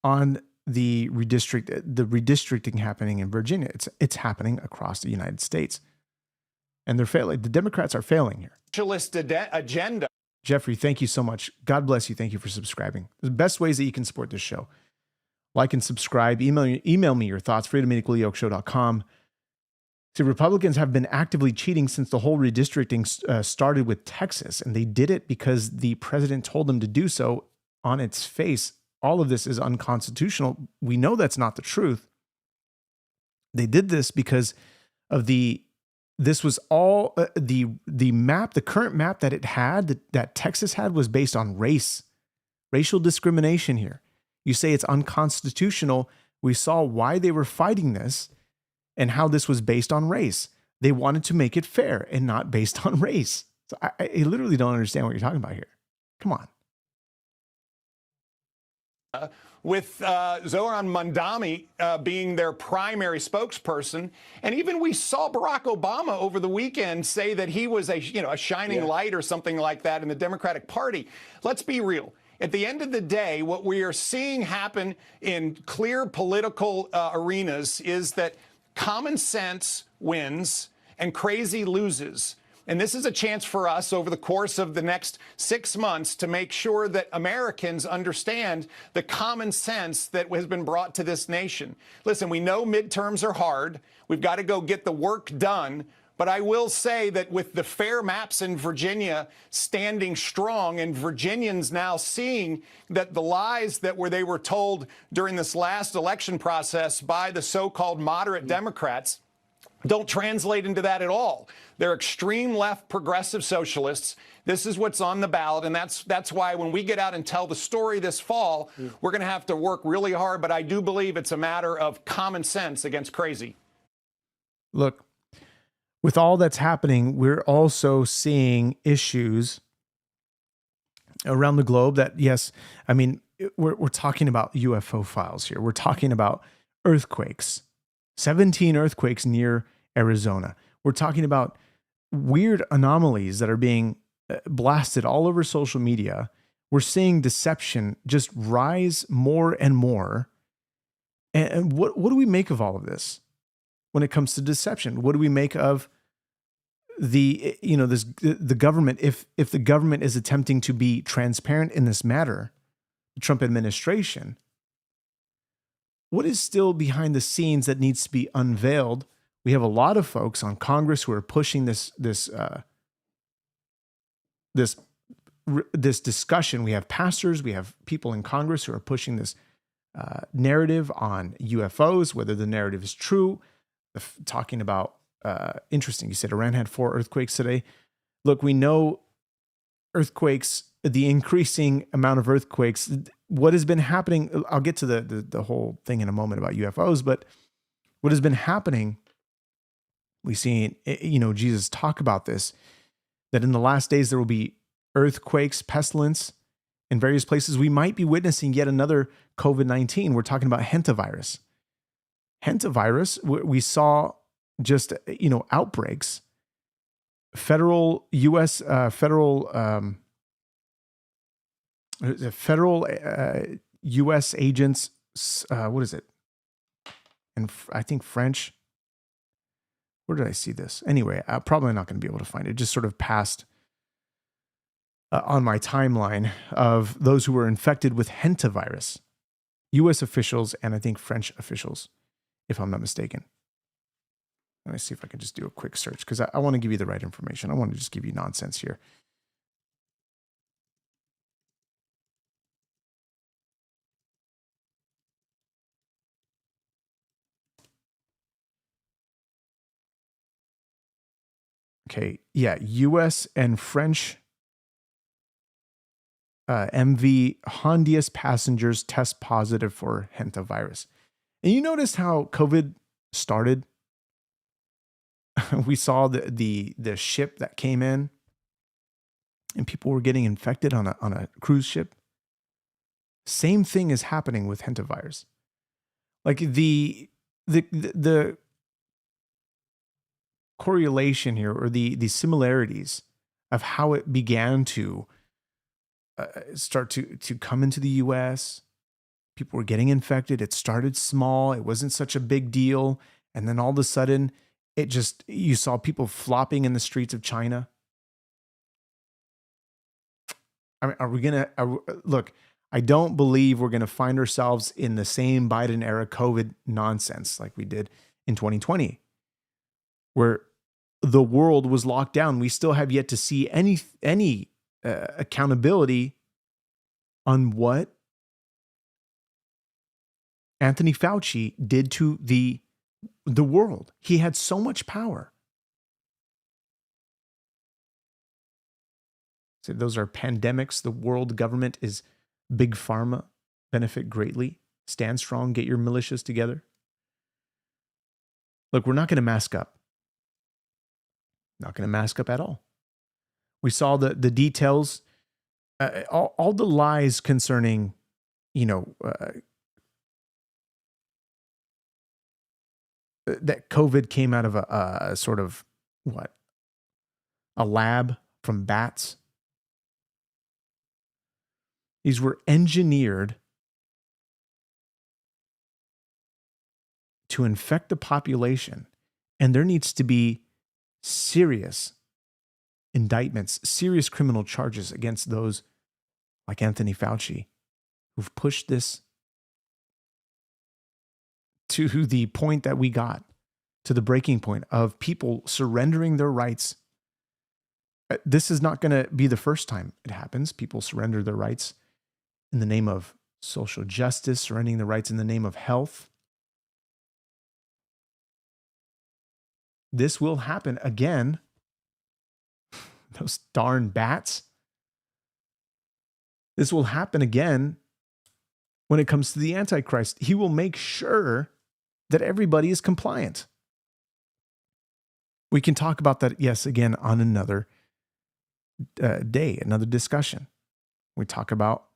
on the redistricting happening in Virginia. It's happening across the United States, and they're failing. The Democrats are failing here. Socialist agenda. Jeffrey, thank you so much. God bless you. Thank you for subscribing. The best ways that you can support this show: like and subscribe. Email me your thoughts. freedomequallyyokeshow.com. See, Republicans have been actively cheating since the whole redistricting started with Texas, and they did it because the president told them to do so. On its face, all of this is unconstitutional. We know that's not the truth. They did this because of this was all the map, the current map that it had, that Texas had, was based on racial discrimination here. You say it's unconstitutional. We saw why they were fighting this and how this was based on race. They wanted to make it fair and not based on race. So I literally don't understand what you're talking about here. Come on. With Zohran Mamdani being their primary spokesperson. And even we saw Barack Obama over the weekend say that he was a shining light or something like that in the Democratic Party. Let's be real. At the end of the day, what we are seeing happen in clear political arenas is that common sense wins and crazy loses. And this is a chance for us over the course of the next 6 months to make sure that Americans understand the common sense that has been brought to this nation. Listen, we know midterms are hard. We've got to go get the work done. But I will say that with the fair maps in Virginia standing strong and Virginians now seeing that the lies that they were told during this last election process by the so-called moderate Democrats don't translate into that at all. They're extreme left progressive socialists. This is what's on the ballot, and that's why when we get out and tell the story this fall, we're going to have to work really hard, but I do believe it's a matter of common sense against crazy. Look, with all that's happening, we're also seeing issues around the globe that, yes, I mean, we're talking about UFO files here. We're talking about earthquakes, 17 earthquakes near Arizona. We're talking about weird anomalies that are being blasted all over social media. We're seeing deception just rise more and more. And what do we make of all of this when it comes to deception? What do we make of the government? If the government is attempting to be transparent in this matter, the Trump administration, what is still behind the scenes that needs to be unveiled? We have a lot of folks on Congress who are pushing this this discussion. We have pastors, we have people in Congress who are pushing this narrative on UFOs, whether the narrative is true, talking about, interesting, you said Iran had 4 earthquakes today. Look, we know earthquakes, the increasing amount of earthquakes, what has been happening, I'll get to the whole thing in a moment about UFOs, but what has been happening, we see, Jesus talk about this, that in the last days there will be earthquakes, pestilence in various places. We might be witnessing yet another COVID-19. We're talking about hantavirus. Hantavirus, we saw just, outbreaks. U.S. agents, what is it? And I think French. Where did I see this? Anyway, I'm probably not going to be able to find it. It just sort of passed on my timeline of those who were infected with hantavirus. U.S. officials and I think French officials, if I'm not mistaken. Let me see if I can just do a quick search because I want to give you the right information. I want to just give you nonsense here. Okay, yeah, U.S. and French MV Hondius passengers test positive for hantavirus. And you notice how COVID started? We saw the ship that came in and people were getting infected on a cruise ship. Same thing is happening with hantavirus. Like the correlation here, or the similarities of how it began to start to come into the U.S. People were getting infected. It started small. It wasn't such a big deal. And then all of a sudden, you saw people flopping in the streets of China. I mean, look, I don't believe we're going to find ourselves in the same Biden era COVID nonsense like we did in 2020, where the world was locked down. We still have yet to see any accountability on what Anthony Fauci did to the world. He had so much power. So those are pandemics. The world government is big pharma. Benefit greatly. Stand strong. Get your militias together. Look, we're not going to mask up. Not going to mask up at all. We saw the details, all the lies concerning, that COVID came out of a sort of a lab from bats. These were engineered to infect the population, and there needs to be serious indictments, serious criminal charges against those like Anthony Fauci who've pushed this to the point that we got, to the breaking point of people surrendering their rights. This is not going to be the first time it happens. People surrender their rights in the name of social justice, surrendering their rights in the name of health. This will happen again. Those darn bats. This will happen again when it comes to the Antichrist. He will make sure that everybody is compliant. We can talk about that, yes, again, on another day, another discussion. We talk about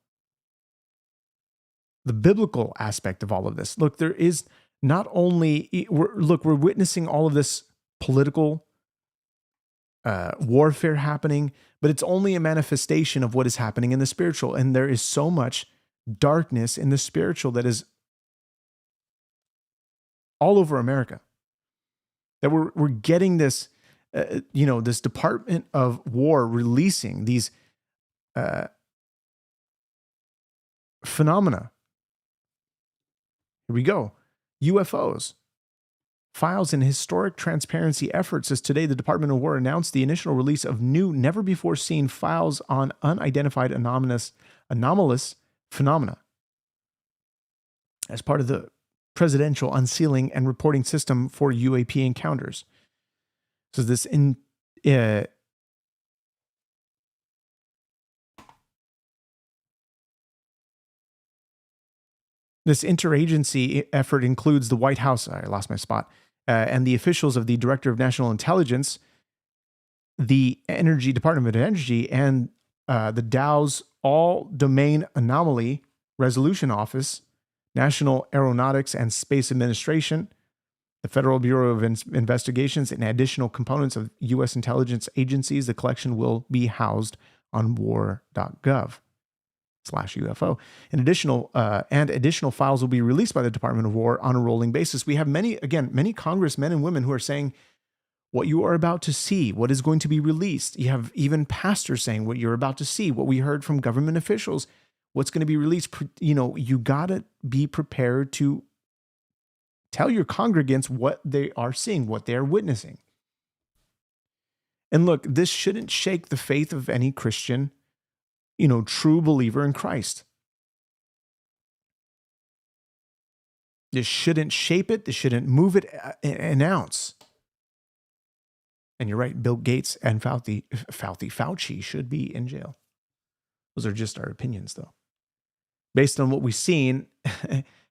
the biblical aspect of all of this. Look, there is not only, we're witnessing all of this political warfare happening, but it's only a manifestation of what is happening in the spiritual. And there is so much darkness in the spiritual that is all over America, that we're getting this, this Department of War releasing these phenomena. Here we go. UFOs, files in historic transparency efforts as today the Department of War announced the initial release of new, never-before-seen files on unidentified anomalous phenomena as part of the presidential unsealing and reporting system for UAP encounters. So this this interagency effort includes the White House, I lost my spot, and the officials of the Director of National Intelligence, the Department of Energy, and the Dow's All-Domain Anomaly Resolution Office, National Aeronautics and Space Administration, the Federal Bureau of Investigations, and additional components of U.S. intelligence agencies. The collection will be housed on war.gov/UFO. Additional files will be released by the Department of War on a rolling basis. We have many congressmen and women who are saying what you are about to see, what is going to be released. You have even pastors saying what you're about to see, what we heard from government officials, what's going to be released. You got to be prepared to tell your congregants what they are seeing, what they are witnessing. And look, this shouldn't shake the faith of any Christian, true believer in Christ. This shouldn't shape it. This shouldn't move it an ounce. And you're right, Bill Gates and Fauci should be in jail. Those are just our opinions, though. Based on what we've seen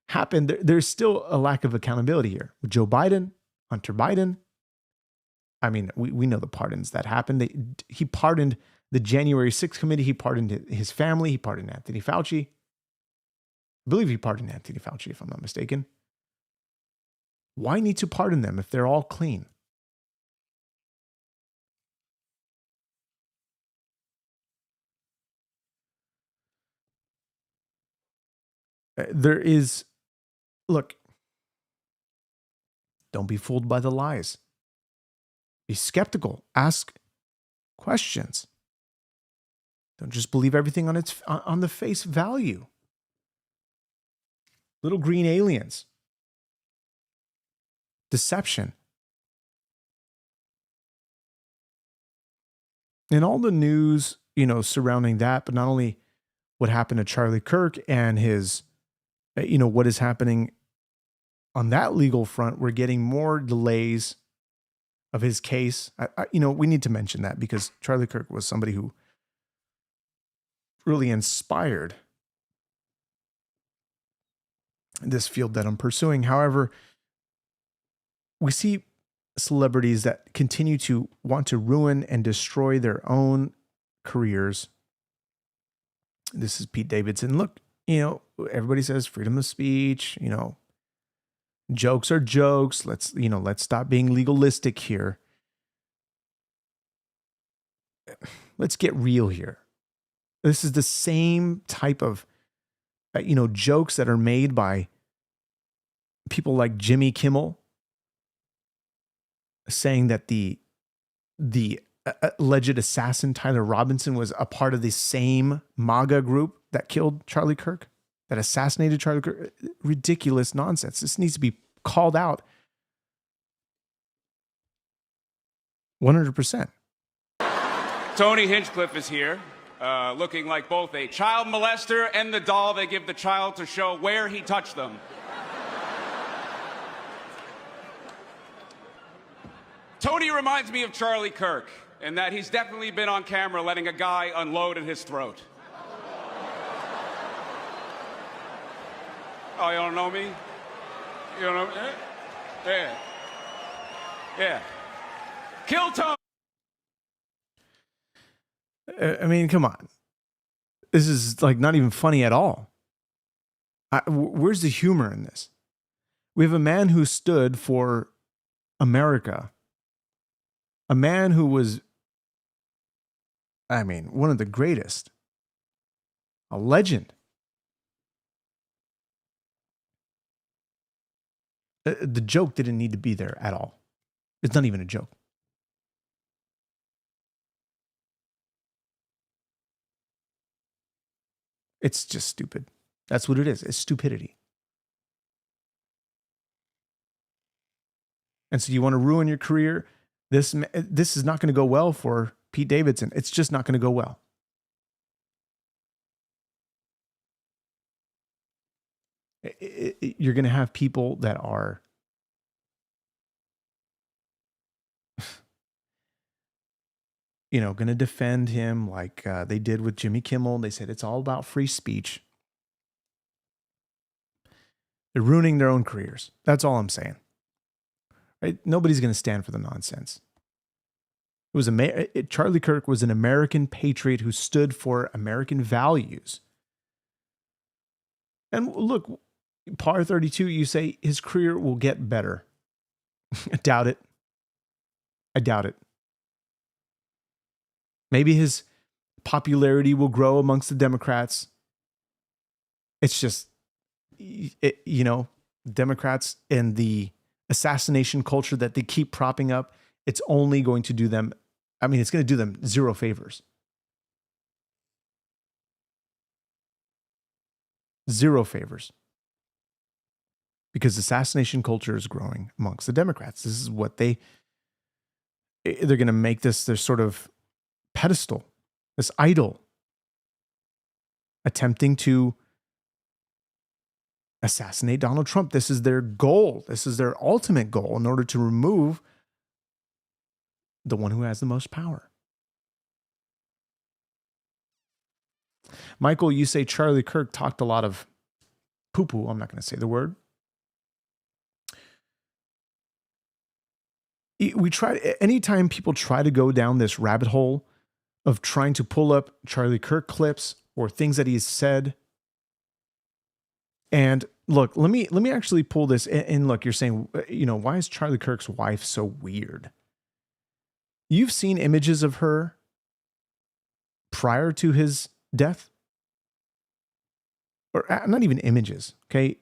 happen, there's still a lack of accountability here. With Joe Biden, Hunter Biden, I mean, we know the pardons that happened. He pardoned the January 6th committee. He pardoned his family. He pardoned Anthony Fauci. I believe he pardoned Anthony Fauci, if I'm not mistaken. Why need to pardon them if they're all clean? Look, don't be fooled by the lies. Be skeptical. Ask questions. Don't just believe everything on the face value. Little green aliens. Deception. And all the news, surrounding that, but not only what happened to Charlie Kirk and his, what is happening on that legal front, we're getting more delays of his case. We need to mention that because Charlie Kirk was somebody who really inspired this field that I'm pursuing. However, we see celebrities that continue to want to ruin and destroy their own careers. This is Pete Davidson. Look, everybody says freedom of speech, jokes are jokes. Let's stop being legalistic here. Let's get real here. This is the same type of, jokes that are made by people like Jimmy Kimmel, saying that the alleged assassin Tyler Robinson was a part of the same MAGA group that killed Charlie Kirk, that assassinated Charlie Kirk. Ridiculous nonsense. This needs to be called out 100%. Tony Hinchcliffe is here, looking like both a child molester and the doll they give the child to show where he touched them. Tony reminds me of Charlie Kirk in that he's definitely been on camera letting a guy unload at his throat. Oh, you don't know me? You don't know me? Yeah. Yeah. Kill Tony. I mean, come on. This is not even funny at all. Where's the humor in this? We have a man who stood for America. A man who was, one of the greatest. A legend. The joke didn't need to be there at all. It's not even a joke. It's just stupid. That's what it is. It's stupidity. And so you want to ruin your career. This is not going to go well for Pete Davidson. It's just not going to go well. You're going to have people that are going to defend him like they did with Jimmy Kimmel. They said it's all about free speech. They're ruining their own careers. That's all I'm saying. Right? Nobody's going to stand for the nonsense. Charlie Kirk was an American patriot who stood for American values. And look, Par 32, you say his career will get better. I doubt it. I doubt it. Maybe his popularity will grow amongst the Democrats. It's just, Democrats and the assassination culture that they keep propping up, it's only going to do them, it's going to do them zero favors. Zero favors. Because assassination culture is growing amongst the Democrats. This is what they're going to make this their sort of pedestal, this idol, attempting to assassinate Donald Trump. This is their goal. This is their ultimate goal in order to remove the one who has the most power. Michael, you say Charlie Kirk talked a lot of poo-poo. I'm not going to say the word. Anytime people try to go down this rabbit hole of trying to pull up Charlie Kirk clips or things that he's said. And look, let me actually pull this. And look, you're saying, why is Charlie Kirk's wife so weird? You've seen images of her prior to his death? Or not even images, okay?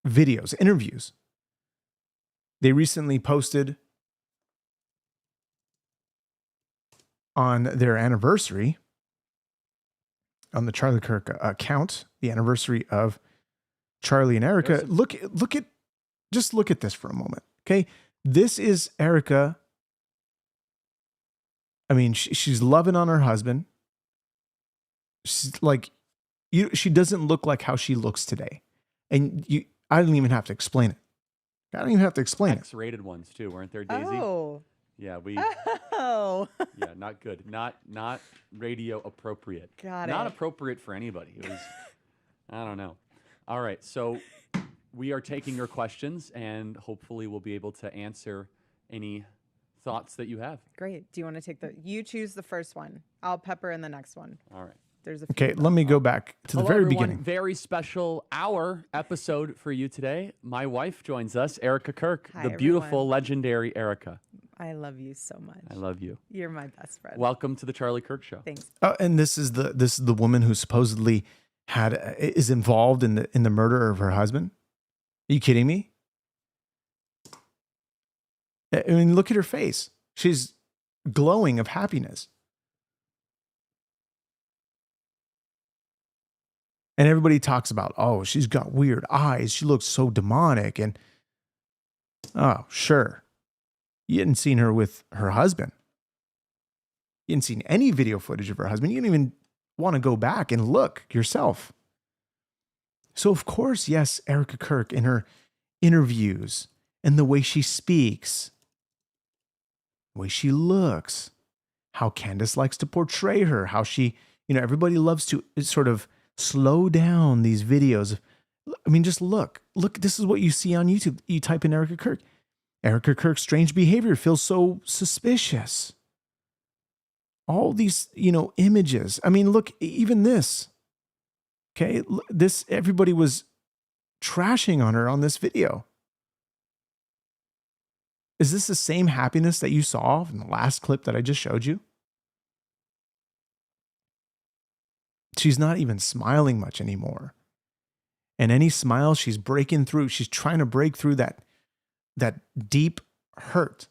Videos, interviews. They recently posted on their anniversary, on the Charlie Kirk account, the anniversary of Charlie and Erica. Look at this for a moment, okay? This is Erica. She's loving on her husband. She's like, she doesn't look like how she looks today. And I don't even have to explain it. I don't even have to explain it. X-rated ones too, weren't there, Daisy? Oh. Yeah, Oh. Yeah, not good. Not radio appropriate. Got Not it. appropriate for anybody. It was, I don't know. All right, so we are taking your questions, and hopefully we'll be able to answer any thoughts that you have. Great. Do you want to take you choose the first one? I'll pepper in the next one. All right. There's a few Okay, let me go back to the Hello, very everyone. beginning. Very special hour episode for you today. My wife joins us, Erica Kirk, Hi, the beautiful, everyone. legendary Erica. I love you so much. I love you. You're my best friend. Welcome to the Charlie Kirk Show. Thanks. Oh, and this is the woman who supposedly is involved in the murder of her husband. Are you kidding me? Look at her face. She's glowing of happiness. And everybody talks about, oh, she's got weird eyes. She looks so demonic. And, oh, sure. You hadn't seen her with her husband. You hadn't seen any video footage of her husband. You didn't even want to go back and look yourself. So, of course, yes, Erica Kirk in her interviews and the way she speaks, the way she looks, how Candace likes to portray her, how she, everybody loves to sort of slow down these videos. Just look, this is what you see on YouTube. You type in Erica Kirk. Erica Kirk's strange behavior feels so suspicious. All these, images. Look, even this. Okay, everybody was trashing on her on this video. Is this the same happiness that you saw in the last clip that I just showed you? She's not even smiling much anymore. And any smile, she's breaking through. She's trying to break through that deep hurt.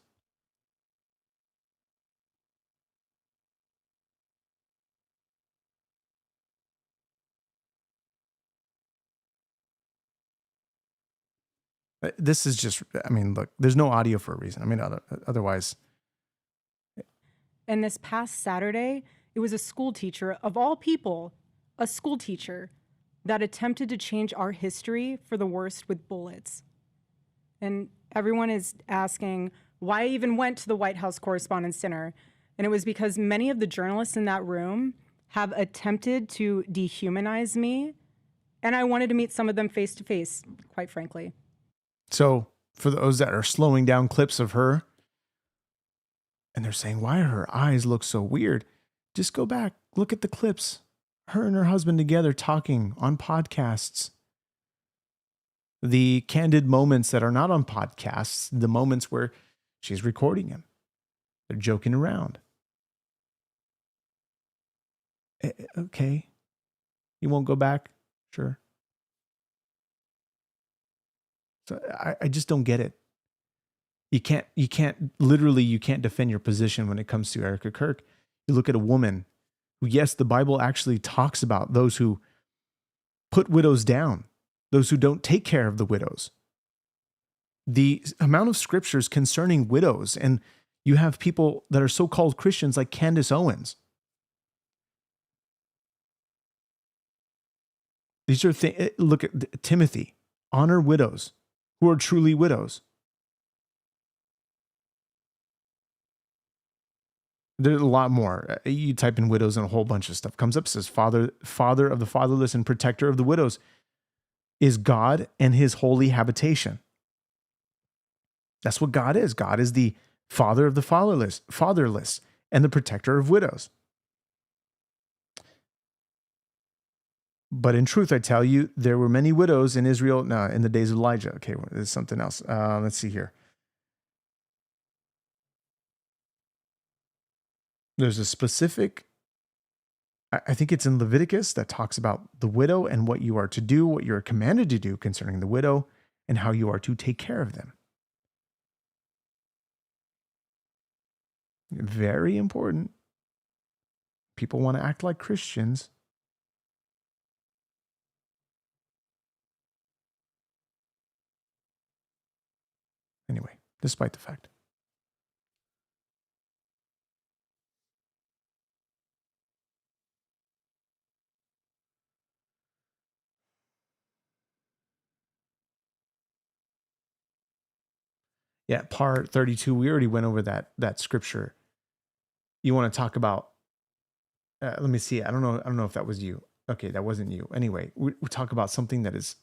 This is just, I mean, look, there's no audio for a reason. I mean, otherwise. And this past Saturday, it was a school teacher, of all people, a school teacher that attempted to change our history for the worst with bullets. And everyone is asking why I even went to the White House Correspondents' Dinner. And it was because many of the journalists in that room have attempted to dehumanize me. And I wanted to meet some of them face to face, quite frankly. So for those that are slowing down clips of her and they're saying, why her eyes look so weird? Just go back, look at the clips. Her and her husband together talking on podcasts. The candid moments that are not on podcasts, the moments where she's recording him. They're joking around. Okay. You won't go back? Sure. So I just don't get it. You can't defend your position when it comes to Erica Kirk. You look at a woman who, yes, the Bible actually talks about those who put widows down, those who don't take care of the widows. The amount of scriptures concerning widows, and you have people that are so-called Christians like Candace Owens. These are things, look at Timothy, honor widows who are truly widows. There's a lot more. You type in widows and a whole bunch of stuff comes up. It says father of the fatherless and protector of the widows is God and his holy habitation. That's what God is. God is the father of the fatherless and the protector of widows. But in truth, I tell you, there were many widows in Israel in the days of Elijah. Okay, there's something else. Let's see here. There's a specific, I think it's in Leviticus, that talks about the widow and what you are to do, what you're commanded to do concerning the widow, and how you are to take care of them. Very important. People want to act like Christians. Anyway, despite the fact. Yeah, part 32, we already went over that scripture. You want to talk about, let me see. I don't know if that was you. Okay, that wasn't you. Anyway, we talk about something that is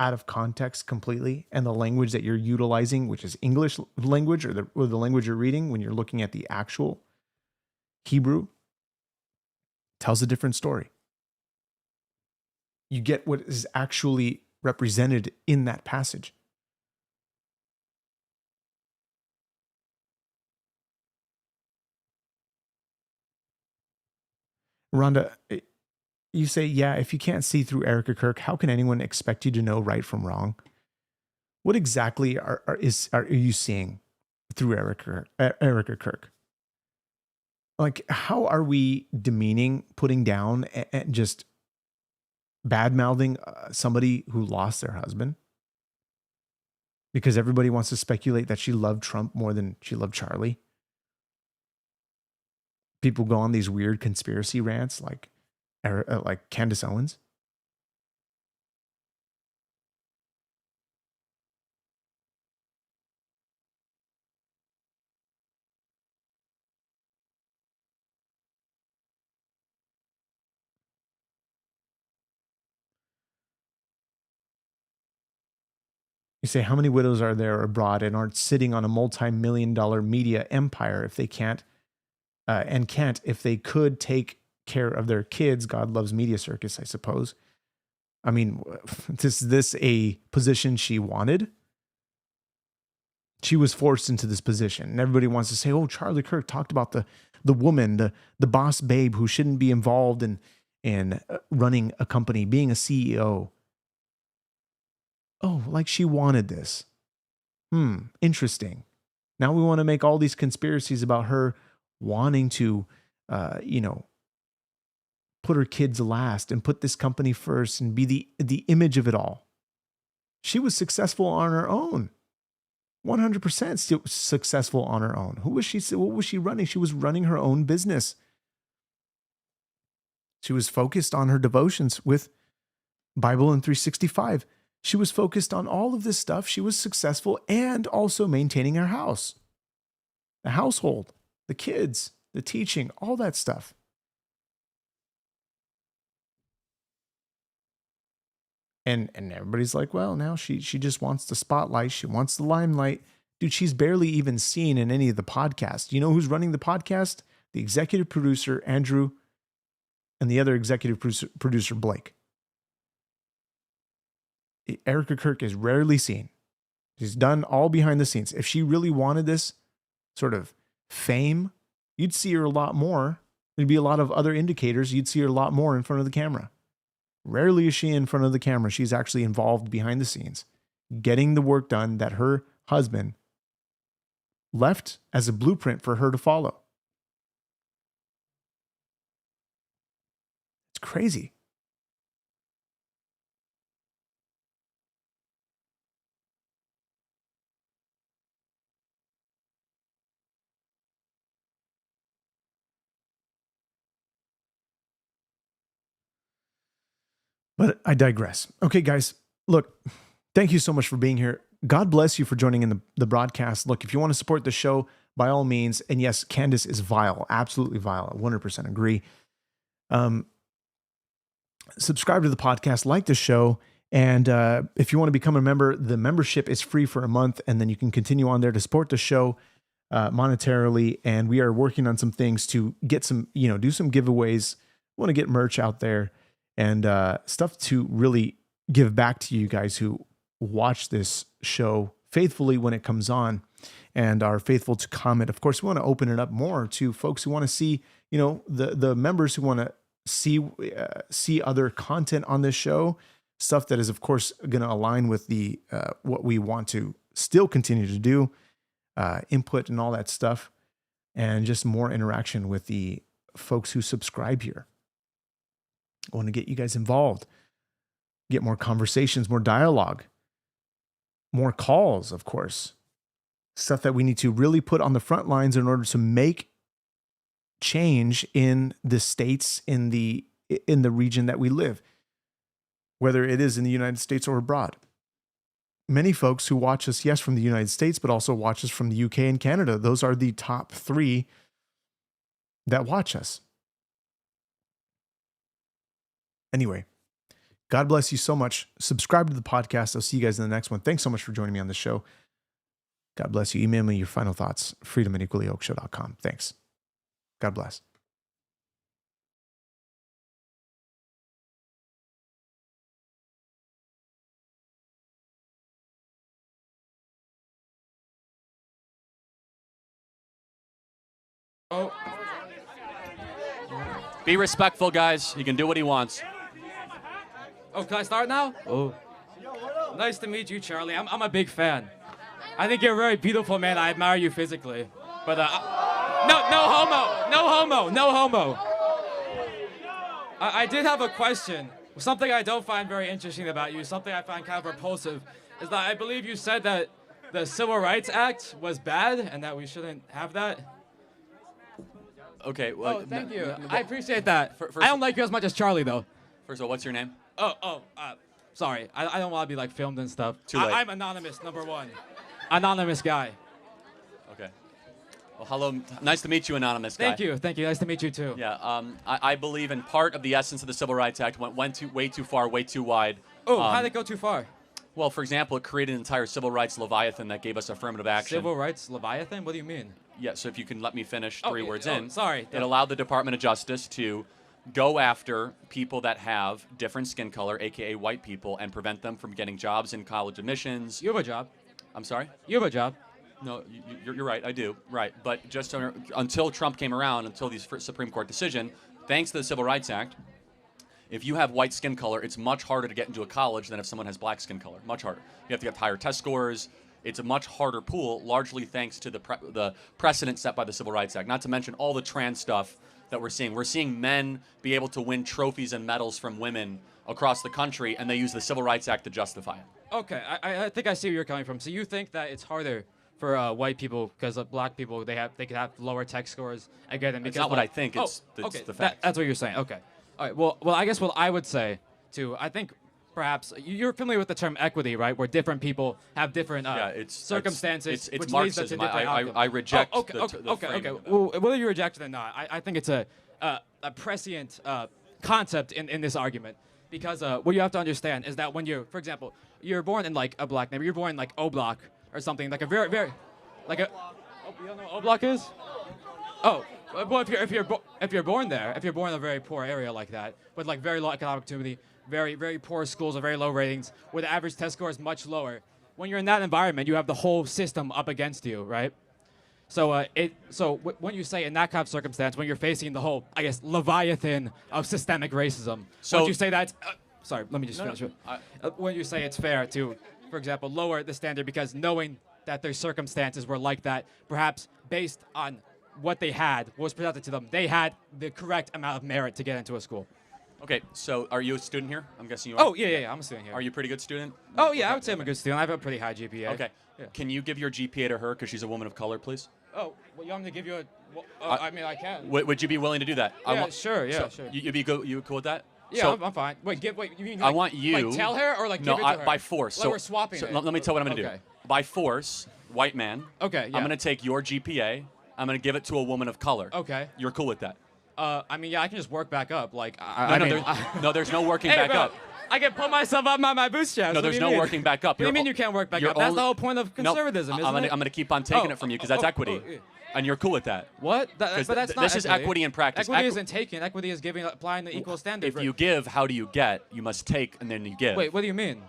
out of context completely, and the language that you're utilizing, which is English language or the language you're reading when you're looking at the actual Hebrew, tells a different story. You get what is actually represented in that passage. Rhonda, you say, yeah, if you can't see through Erica Kirk, how can anyone expect you to know right from wrong? What exactly are you seeing through Erica Kirk? Like, how are we demeaning, putting down, and just bad-mouthing somebody who lost their husband? Because everybody wants to speculate that she loved Trump more than she loved Charlie. People go on these weird conspiracy rants like Candace Owens. You say, how many widows are there abroad and aren't sitting on a multi-million-dollar media empire if they can't if they could take care of their kids? God loves media circus, I suppose. I mean, is this a position she wanted? She was forced into this position. And everybody wants to say, oh, Charlie Kirk talked about the woman, the boss babe who shouldn't be involved in running a company, being a CEO. Oh, like she wanted this. Interesting. Now we want to make all these conspiracies about her wanting to, put her kids last and put this company first and be the image of it all. She was successful on her own. 100% still successful on her own. Who was she? What was she running? She was running her own business. She was focused on her devotions with Bible and 365. She was focused on all of this stuff. She was successful and also maintaining her house, the household, the kids, the teaching, all that stuff. And everybody's like, well, now she just wants the spotlight. She wants the limelight. Dude, she's barely even seen in any of the podcasts. You know who's running the podcast? The executive producer, Andrew, and the other executive producer, Blake. Erica Kirk is rarely seen. She's done all behind the scenes. If she really wanted this sort of fame, you'd see her a lot more. There'd be a lot of other indicators. You'd see her a lot more in front of the camera. Rarely is she in front of the camera. She's actually involved behind the scenes, getting the work done that her husband left as a blueprint for her to follow. It's crazy. But I digress. Okay, guys, look, thank you so much for being here. God bless you for joining in the broadcast. Look, if you want to support the show, by all means, and yes, Candace is vile, absolutely vile. I 100% agree. Subscribe to the podcast, like the show, and if you want to become a member, the membership is free for a month, and then you can continue on there to support the show monetarily. And we are working on some things to get some, do some giveaways. We want to get merch out there and stuff to really give back to you guys who watch this show faithfully when it comes on and are faithful to comment. Of course, we want to open it up more to folks who want to see, the members who want to see other content on this show, stuff that is, of course, going to align with the what we want to still continue to do, input and all that stuff, and just more interaction with the folks who subscribe here. I want to get you guys involved, get more conversations, more dialogue, more calls, of course, stuff that we need to really put on the front lines in order to make change in the states, in the region that we live, whether it is in the United States or abroad. Many folks who watch us, yes, from the United States, but also watch us from the UK and Canada. Those are the top 3 that watch us. Anyway, God bless you so much. Subscribe to the podcast. I'll see you guys in the next one. Thanks so much for joining me on the show. God bless you. Email me your final thoughts, freedom@equallyoakshow.com. Thanks. God bless. Oh. Be respectful, guys. He can do what he wants. Oh, can I start now? Oh. Nice to meet you, Charlie. I'm a big fan. I think you're a very beautiful man. I admire you physically. But, no homo. I did have a question. Something I don't find very interesting about you, something I find kind of repulsive, is that I believe you said that the Civil Rights Act was bad and that we shouldn't have that. Okay, well... Oh, thank you. I appreciate that. I don't like you as much as Charlie, though. First of all, what's your name? Sorry. I don't want to be, filmed and stuff. Too late. I'm anonymous, number 1. Anonymous guy. Okay. Well, hello. Nice to meet you, anonymous guy. Thank you. Nice to meet you, too. Yeah, I believe in part of the essence of the Civil Rights Act went way too far, way too wide. Oh, how did it go too far? Well, for example, it created an entire civil rights leviathan that gave us affirmative action. Civil rights leviathan? What do you mean? Yeah, so if you can let me finish 3 words in. Sorry. It allowed the Department of Justice to go after people that have different skin color, a.k.a. white people, and prevent them from getting jobs in college admissions. You have a job. I'm sorry? You have a job. No, you're right, I do. Right, but just until Trump came around, until the Supreme Court decision, thanks to the Civil Rights Act, if you have white skin color, it's much harder to get into a college than if someone has black skin color. Much harder. You have to get higher test scores. It's a much harder pool, largely thanks to the precedent set by the Civil Rights Act. Not to mention all the trans stuff that we're seeing. We're seeing men be able to win trophies and medals from women across the country, and they use the Civil Rights Act to justify it. Okay, I think I see where you're coming from. So you think that it's harder for white people because black people they could have lower tech scores and get them because It's not what I think. It's okay, the fact. that's what you're saying. Okay. All right. Well, I guess what I would say too. I think perhaps you're familiar with the term equity, right? Where different people have different circumstances, it's which Marxism. leads to different outcomes. I reject. Okay. Well, whether you reject it or not, I think it's a prescient concept in this argument. Because what you have to understand is that when for example, you're born in like a black neighborhood, you're born in like O Block or something, like a very, like a, you don't know what O Block is? Oh, well, if you're born there, if you're born in a very poor area like that, with like very low economic opportunity, very, very poor schools with very low ratings, where the average test score is much lower, when you're in that environment, you have the whole system up against you, right? So when you say in that kind of circumstance, when you're facing the whole, I guess, leviathan of systemic racism, when you say that, sorry, let me just finish. When you say it's fair to, for example, lower the standard because knowing that their circumstances were like that, perhaps based on what they had, what was presented to them, they had the correct amount of merit to get into a school. Okay, so are you a student here? I'm guessing you are. Oh, yeah, I'm a student here. Are you a pretty good student? Oh, yeah, I would say I'm a good student. I have a pretty high GPA. Okay. Yeah. Can you give your GPA to her because she's a woman of color, please? Oh, well, you want me to give you a... Well, I mean, I can. Would you be willing to do that? Yeah, sure. You'd be good. You cool with that? Yeah, so, I'm fine. Wait, you mean I want you... Like tell her or like give it to her? by force. Like we're swapping it. Let me tell you what I'm going to do. By force, white man. Okay, yeah. I'm going to take your GPA. I'm going to give it to a woman of color. Okay. You're cool with that? I mean, yeah, I can just work back up. Like, there's no working hey, back bro, up. I can pull myself up by my bootstraps. No, there's no working back up. What do you mean you can't work back up? That's the whole point of conservatism, isn't it? I'm going to keep on taking it from you because that's equity. Yeah. And you're cool with that. What? But that's not This is equity in practice. Equity isn't taking. Equity is applying the equal standard. If you give, how do you get? You must take and then you give. Wait, what do you mean?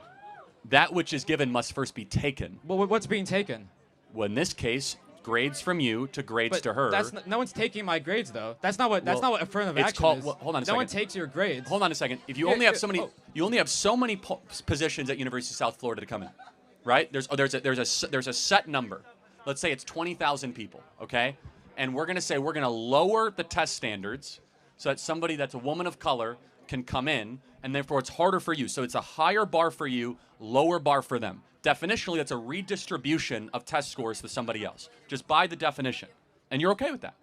That which is given must first be taken. Well, what's being taken? Well, in this case, grades from you to grades to her. No one's taking my grades though. That's not what affirmative action is. Hold on a second. No one takes your grades. Hold on a second. If you only have so many, you only have so many positions at University of South Florida to come in, right? There's a set number. Let's say it's 20,000 people, okay? And we're going to say we're going to lower the test standards so that somebody that's a woman of color can come in, and therefore it's harder for you. So it's a higher bar for you, lower bar for them. Definitionally, that's a redistribution of test scores to somebody else, just by the definition. And you're okay with that?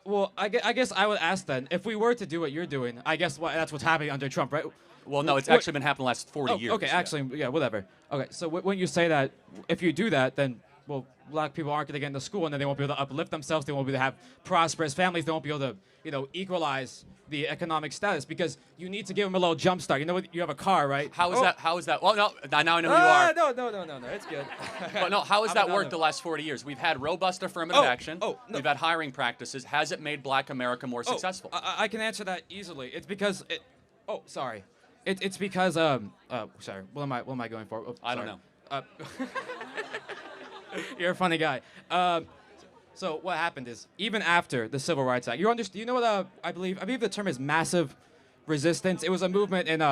Well, I guess I would ask then, if we were to do what you're doing, I guess that's what's happening under Trump, right? Well, no, it's actually been happening the last 40 years. Okay, actually, yeah, whatever. Okay, so when you say that, if you do that, then, well, black people aren't going to get into school, and then they won't be able to uplift themselves. They won't be able to have prosperous families. They won't be able to, equalize the economic status because you need to give them a little jump start. You know, you have a car, right? How is that? Well, no, now I know who you are. No, it's good. But no, how has that worked the last 40 years? We've had robust affirmative action. No. We've had hiring practices. Has it made black America more successful? I can answer that easily. It's because sorry. It's because sorry. What am I going for? I don't know. You're a funny guy. So what happened is, even after the Civil Rights Act, you know what I believe the term is massive resistance. It was a movement in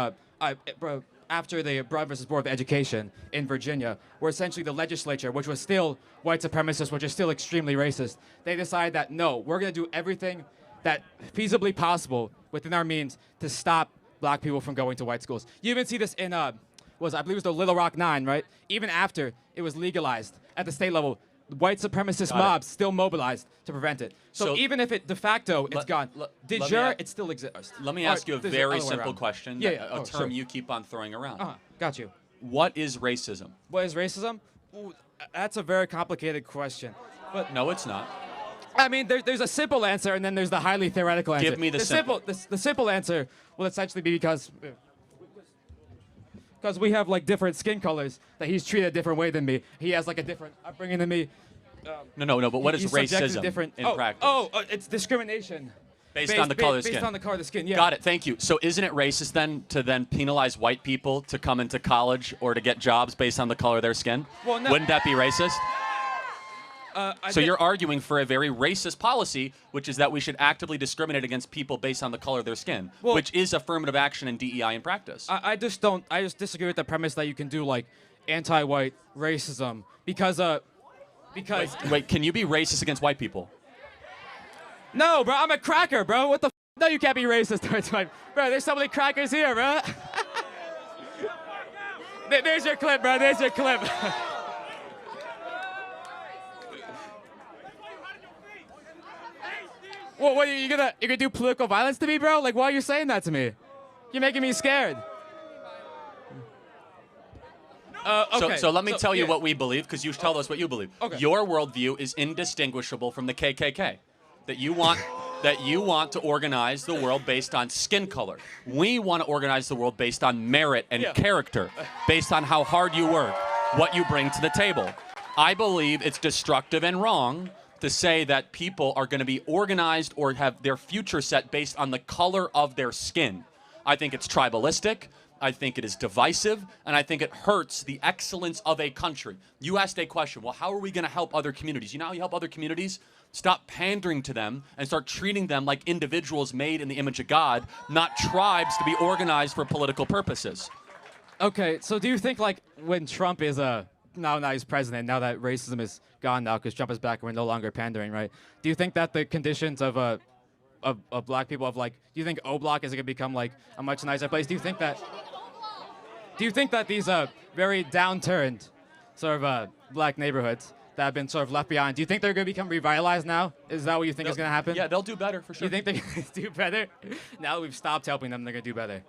after the Brown versus Board of Education in Virginia, where essentially the legislature, which was still white supremacist, which is still extremely racist, they decided that no, we're going to do everything that feasibly possible within our means to stop black people from going to white schools. You even see this in I believe it was the Little Rock Nine, right? Even after it was legalized at the state level, white supremacist mobs still mobilized to prevent it. So even if it de facto it's gone, de jure it still exists. Let me ask you a very simple question. Yeah. A term you keep on throwing around. Got you. What is racism? What is racism? Ooh, that's a very complicated question. But no, it's not. I mean, there's a simple answer, and then there's the highly theoretical answer. Give me the simple. The simple answer will essentially be because we have like different skin colors, that he's treated a different way than me. He has like a different upbringing than me. No. But what is racism in practice? It's discrimination. Based on the color of the skin. Based on the color of the skin, yeah. Got it. Thank you. So isn't it racist then to penalize white people to come into college or to get jobs based on the color of their skin? Well, no. Wouldn't that be racist? So you're arguing for a very racist policy, which is that we should actively discriminate against people based on the color of their skin, which is affirmative action and DEI in practice. I just disagree with the premise that you can do like anti-white racism because Wait, can you be racist against white people? No, bro, I'm a cracker, bro. What the No, you can't be racist towards white. Bro, there's so many crackers here, bro. There's your clip, bro. There's your clip. Well, what are you gonna do political violence to me, bro? Like, why are you saying that to me? You're making me scared. Okay. So let me tell you what we believe, because you tell us what you believe. Okay. Your worldview is indistinguishable from the KKK. That you want to organize the world based on skin color. We want to organize the world based on merit and character, based on how hard you work, what you bring to the table. I believe it's destructive and wrong to say that people are going to be organized or have their future set based on the color of their skin. I think it's tribalistic. I think it is divisive, and I think it hurts the excellence of a country. You asked a question, well, how are we going to help other communities? You know how you help other communities? Stop pandering to them and start treating them like individuals made in the image of God, not tribes to be organized for political purposes. Okay, so do you think, like, when Trump is now he's president, now that racism is gone now because Trump is back and we're no longer pandering, right? Do you think that the conditions of black people, do you think O Block is going to become, like, a much nicer place? Do you think that these very downturned sort of black neighborhoods that have been sort of left behind, do you think they're going to become revitalized now? Is that what you think is going to happen? Yeah, they'll do better, for sure. You think they're going to do better? Now that we've stopped helping them, they're going to do better.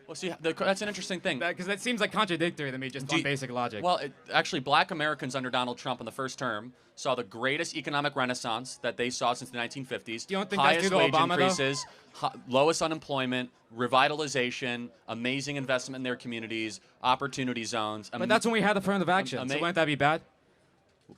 Well, see, that's an interesting thing. Because that seems like contradictory to me, just on basic logic. Well, actually, black Americans under Donald Trump in the first term saw the greatest economic renaissance that they saw since the 1950s. You don't think highest that's due to wage Obama, increases, lowest unemployment, revitalization, amazing investment in their communities, opportunity zones. But that's when we had affirmative action, so wouldn't that be bad?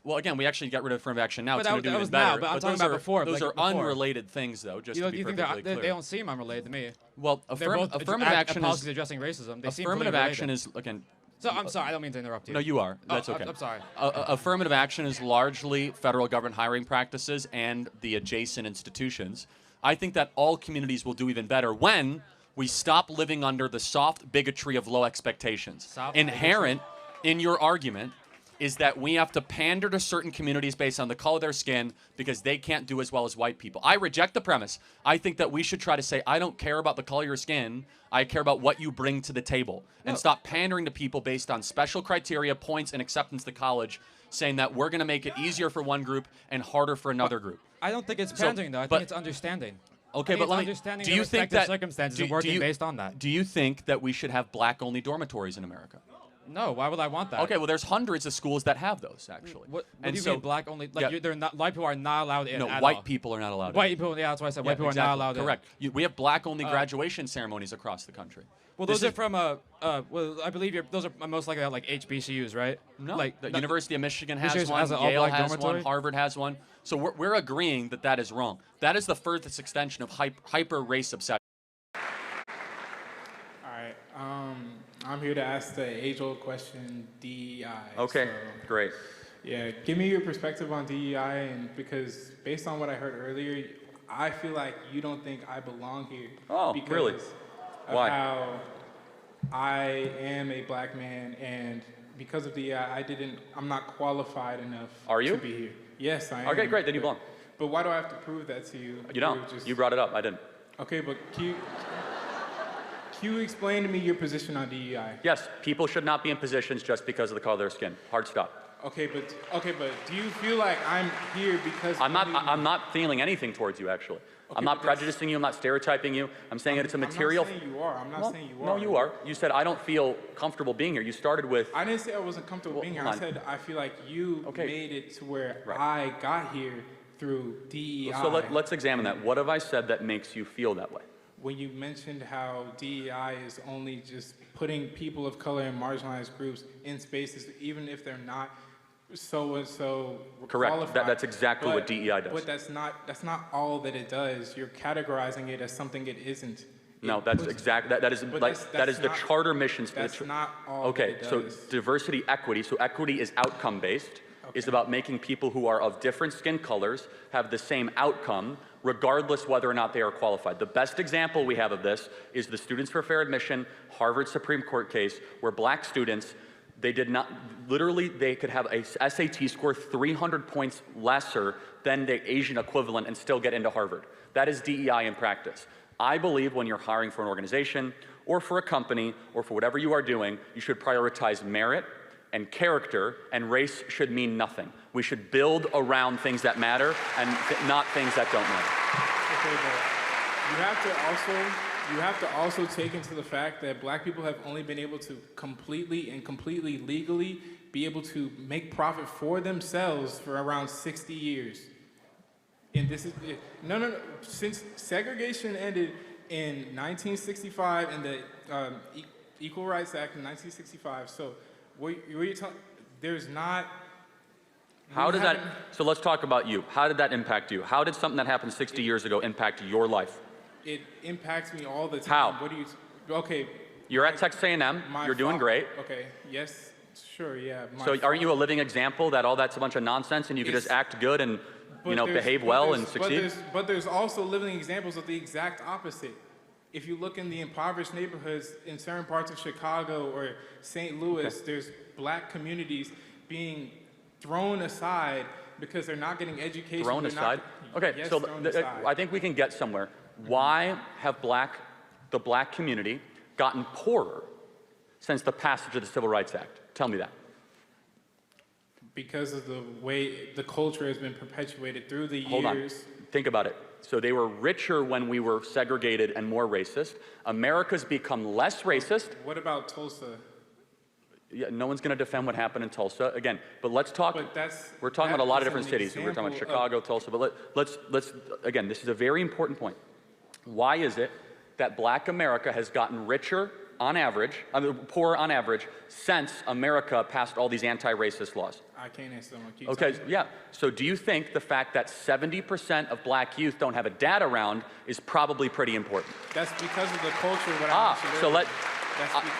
Well, again, we actually got rid of affirmative action now. But it's going to do that even was better. now, but I'm talking about before. Those like are before. unrelated things, though, just you to be think perfectly clear. they don't seem unrelated to me. Well, affirmative action policies is addressing racism. They seem affirmative related. action is, again. So I'm sorry, I don't mean to interrupt you. No, you are. That's okay. I'm sorry. Affirmative action is largely federal government hiring practices and the adjacent institutions. I think that all communities will do even better when we stop living under the soft bigotry of low expectations. Inherent in your argument is that we have to pander to certain communities based on the color of their skin because they can't do as well as white people. I reject the premise. I think that we should try to say, I don't care about the color of your skin. I care about what you bring to the table. And stop pandering to people based on special criteria, points, and acceptance to college, saying that we're going to make it easier for one group and harder for another group. I don't think it's pandering, though. I think it's understanding. Okay, but let me. Do you think that circumstances and working based on that? Do you think that we should have black-only dormitories in America? No, why would I want that? Okay, well, there's hundreds of schools that have those, actually. What do you mean black only? Like, they're not, white people are not allowed in. No, at white all. people are not allowed. White people, yeah, that's why I said white people are not allowed in. Correct. We have black-only graduation ceremonies across the country. Well, those are from well, I believe those are most likely like HBCUs, right? No, like the University of Michigan has Michigan one, has an Yale all-black has dormitory? one, Harvard has one. So we're agreeing that that is wrong. That is the furthest extension of hyper race obsession. I'm here to ask the age-old question, DEI. Okay, great. Yeah, give me your perspective on DEI, and because based on what I heard earlier, I feel like you don't think I belong here. Oh, because really? Of Why? how I am a black man, and because of DEI, I'm not qualified enough Are you? to be here. Yes, I am. Okay, great, then you belong. But why do I have to prove that to you? You don't. You brought it up. I didn't. Okay, but can you explain to me your position on DEI? Yes, people should not be in positions just because of the color of their skin. Hard stop. Okay, but do you feel like I'm here because I'm not feeling anything towards you, actually. Okay, I'm not but that's- prejudicing you. I'm not stereotyping you. I'm saying that it's a material. I'm not saying you are. I'm not saying you are. No, you are. You said I don't feel comfortable being here. You started with. I didn't say I wasn't comfortable being here. I said I feel like you made it to where I got here through DEI. So let's examine that. What have I said that makes you feel that way? When you mentioned how DEI is only just putting people of color and marginalized groups in spaces, even if they're not so and so Correct. qualified. That's exactly what DEI does. But that's not all that it does. You're categorizing it as something it isn't. No, that's exactly that is that is the charter missions. That's not all. Okay, that it so does. diversity, equity. So equity is outcome based. Is about making people who are of different skin colors have the same outcome, regardless whether or not they are qualified. The best example we have of this is the Students for Fair Admission Harvard Supreme Court case, where black students, they could have a SAT score 300 points lesser than the Asian equivalent and still get into Harvard. That is DEI in practice. I believe when you're hiring for an organization or for a company or for whatever you are doing, you should prioritize merit and character, and race should mean nothing. We should build around things that matter and not things that don't matter. Okay, but you have to also take into the fact that black people have only been able to completely legally be able to make profit for themselves for around 60 years. And this is, no. Since segregation ended in 1965 and the Equal Rights Act in 1965, so what you're talking, there's not. How does that, so let's talk about you. How did that impact you? How did something that happened 60 years ago impact your life? It impacts me all the time. How? What do you, okay. You're at Texas A&M, you're doing great. Okay, yes, sure, yeah. So aren't you a living example that all that's a bunch of nonsense and you could just act good and, you know, behave well and succeed? But there's also living examples of the exact opposite. If you look in the impoverished neighborhoods in certain parts of Chicago or St. Louis, there's black communities being thrown aside because they're not getting education. Thrown aside? Okay, yes, so aside. I think we can get somewhere. Why have the black community gotten poorer since the passage of the Civil Rights Act? Tell me that. Because of the way the culture has been perpetuated through the years. Hold on, think about it. So they were richer when we were segregated and more racist. America's become less racist. What about Tulsa? Yeah, no one's going to defend what happened in Tulsa again. But let's talk. We're talking about a lot of different cities. We're talking about Chicago, Tulsa. But let's again. This is a very important point. Why is it that Black America has gotten richer on average, poorer on average, since America passed all these anti-racist laws? I can't answer them. Okay, yeah. So do you think the fact that 70% of black youth don't have a dad around is probably pretty important? That's because of the culture. What I mentioned so earlier.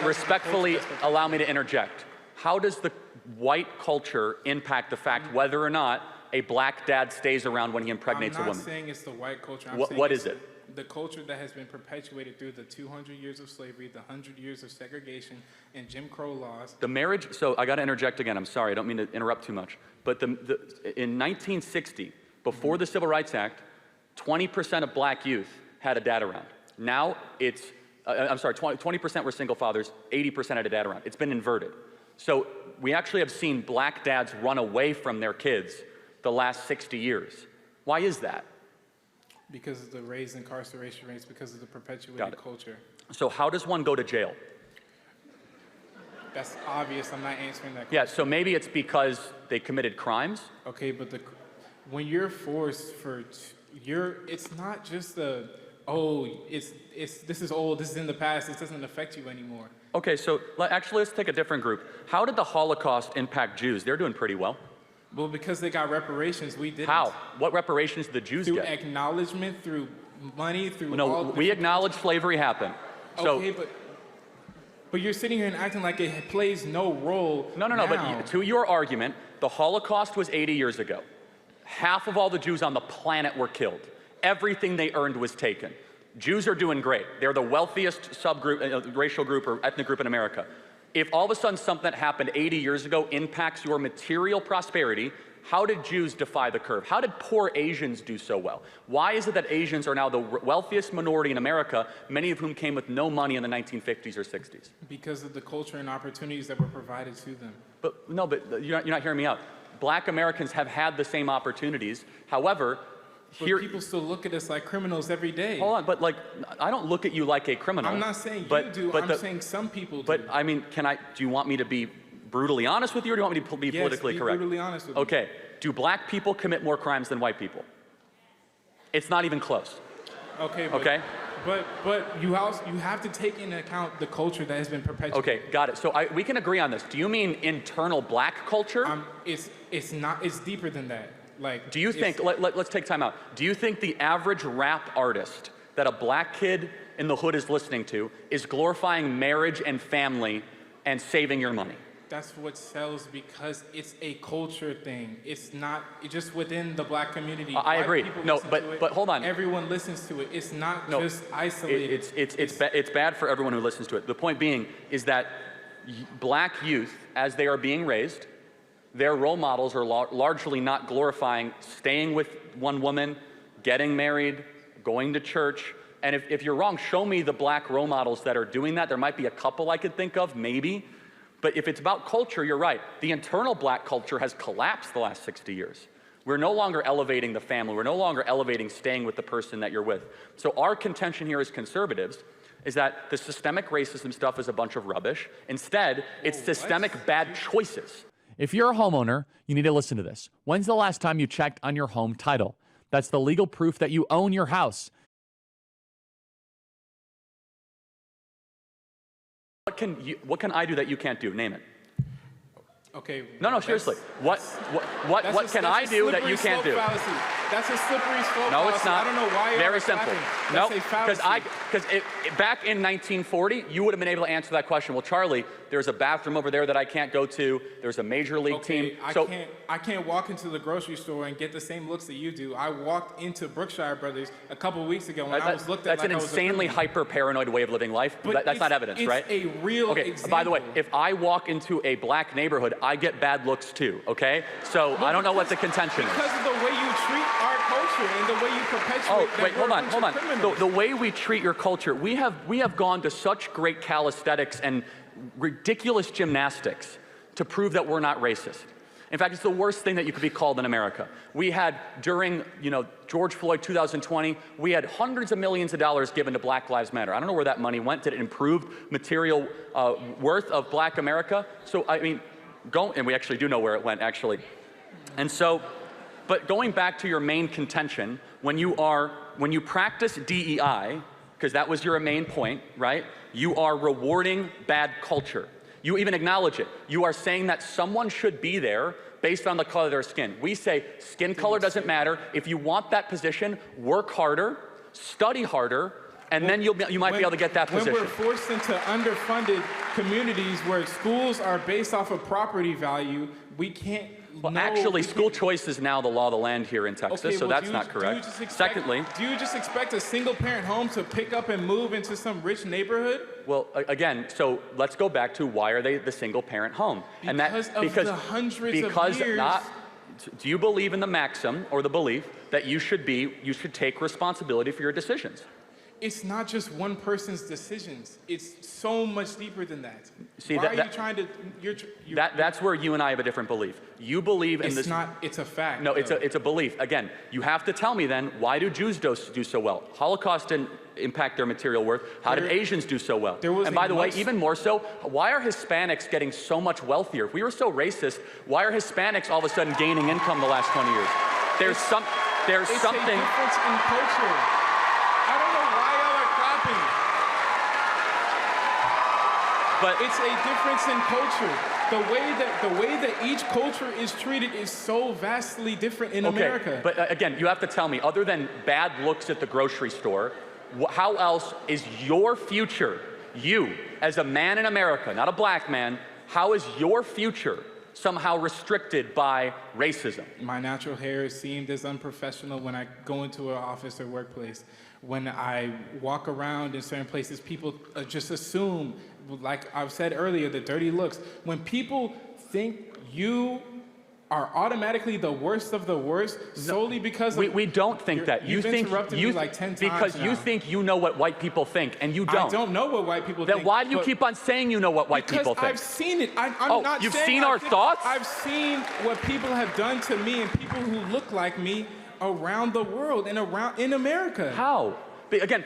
respectfully allow me to interject. How does the white culture impact the fact whether or not a black dad stays around when he impregnates a woman? I'm not saying it's the white culture. What is it? The culture that has been perpetuated through the 200 years of slavery, the 100 years of segregation, and Jim Crow laws. The marriage, so I got to interject again, I'm sorry, I don't mean to interrupt too much. But in 1960, before the Civil Rights Act, 20% of black youth had a dad around. Now it's, 20% were single fathers, 80% had a dad around. It's been inverted. So we actually have seen black dads run away from their kids the last 60 years. Why is that? Because of the raised incarceration rates, because of the perpetuated culture. So how does one go to jail? That's obvious. I'm not answering that question. Yeah, so maybe it's because they committed crimes? Okay, but when you're forced for, it's not just the, this is old, this is in the past, this doesn't affect you anymore. Okay, so actually let's take a different group. How did the Holocaust impact Jews? They're doing pretty well. Well, because they got reparations, we didn't. How? What reparations did the Jews get? Through acknowledgement, through money, through No, we acknowledge slavery happened. So, okay, but you're sitting here and acting like it plays no role. No, but to your argument, the Holocaust was 80 years ago. Half of all the Jews on the planet were killed. Everything they earned was taken. Jews are doing great. They're the wealthiest subgroup, racial group or ethnic group in America. If all of a sudden something that happened 80 years ago impacts your material prosperity, how did Jews defy the curve? How did poor Asians do so well? Why is it that Asians are now the wealthiest minority in America, many of whom came with no money in the 1950s or 60s? Because of the culture and opportunities that were provided to them. But you're not hearing me out. Black Americans have had the same opportunities. However, people still look at us like criminals every day. Hold on, but I don't look at you like a criminal. I'm not saying you do, I'm saying some people do. But I mean, do you want me to be brutally honest with you, or do you want me to be politically correct? Yes, be brutally honest with me. Okay, do black people commit more crimes than white people? It's not even close. Okay, but you have to take into account the culture that has been perpetuated. Okay, got it. So we can agree on this. Do you mean internal black culture? It's deeper than that. Do you think, let's take time out. Do you think the average rap artist that a black kid in the hood is listening to is glorifying marriage and family and saving your money? That's what sells because it's a culture thing. It's not just within the black community. I agree. No, but hold on. Everyone listens to it. It's not just isolated. It's bad for everyone who listens to it. The point being is that black youth, as they are being raised, their role models are largely not glorifying staying with one woman, getting married, going to church. And if you're wrong, show me the black role models that are doing that. There might be a couple I could think of, maybe. But if it's about culture, you're right. The internal black culture has collapsed the last 60 years. We're no longer elevating the family. We're no longer elevating staying with the person that you're with. So our contention here as conservatives is that the systemic racism stuff is a bunch of rubbish. Instead, it's systemic bad choices. If you're a homeowner, you need to listen to this. When's the last time you checked on your home title? That's the legal proof that you own your house. What can I do that you can't do? Name it. Okay. No, seriously. What can I do that you can't do? Fallacy. That's a slippery slope. No, it's not. I don't know why. Very simple. No, because because back in 1940, you would have been able to answer that question. Well, Charlie, there's a bathroom over there that I can't go to. There's a major league team. I can't walk into the grocery store and get the same looks that you do. I walked into Brookshire Brothers a couple of weeks ago when I was looked at. That's an insanely hyper paranoid way of living life. That's not evidence, right? It's a real example. By the way, if I walk into a black neighborhood, I get bad looks too. Okay, so I don't know what the contention is. Because of the way you treat our culture and the way you perpetuate. Oh, wait, hold on. The way we treat your culture, we have gone to such great calisthenics and ridiculous gymnastics to prove that we're not racist. In fact, it's the worst thing that you could be called in America. We had, during George Floyd 2020, we had hundreds of millions of dollars given to Black Lives Matter. I don't know where that money went. Did it improve material worth of black America? So, I mean, and we actually do know where it went, actually. And so, but going back to your main contention, when you practice DEI, because that was your main point, right? You are rewarding bad culture. You even acknowledge it. You are saying that someone should be there based on the color of their skin. We say skin color doesn't matter. If you want that position, work harder, study harder, and then you might be able to get that position. When we're forced into underfunded communities where schools are based off of property value, we can't. Well, actually, school choice is now the law of the land here in Texas, so that's not correct. Secondly, do you just expect a single-parent home to pick up and move into some rich neighborhood? Well, again, so let's go back to why are they the single-parent home? Because the hundreds of years. Do you believe in the maxim or the belief that you should take responsibility for your decisions? It's not just one person's decisions. It's so much deeper than that. See, why are you trying to? That's where you and I have a different belief. You believe in this. It's not. It's a fact. No, it's a belief. Again, you have to tell me then, why do Jews do so well? Holocaust didn't impact their material worth. How did Asians do so well? And by the way, even more so, why are Hispanics getting so much wealthier? If we were so racist, why are Hispanics all of a sudden gaining income the last 20 years? There's something. It's a difference in culture. I don't know why y'all are clapping. But it's a difference in culture. The way that each culture is treated is so vastly different in America. But again, you have to tell me, other than bad looks at the grocery store, how else is your future, you as a man in America, not a black man, how is your future somehow restricted by racism? My natural hair is seen as unprofessional when I go into an office or workplace. When I walk around in certain places, people just assume, like I've said earlier, the dirty looks. When people think you are automatically the worst of the worst solely because we don't think that. You've interrupted me like 10 times because now. you think you know what white people think, and you don't. I don't know what white people think. Then why do you keep on saying you know what white people think? Because I've seen it. I'm not you've saying seen our thoughts? I've seen what people have done to me and people who look like me around the world and in America. How? Again,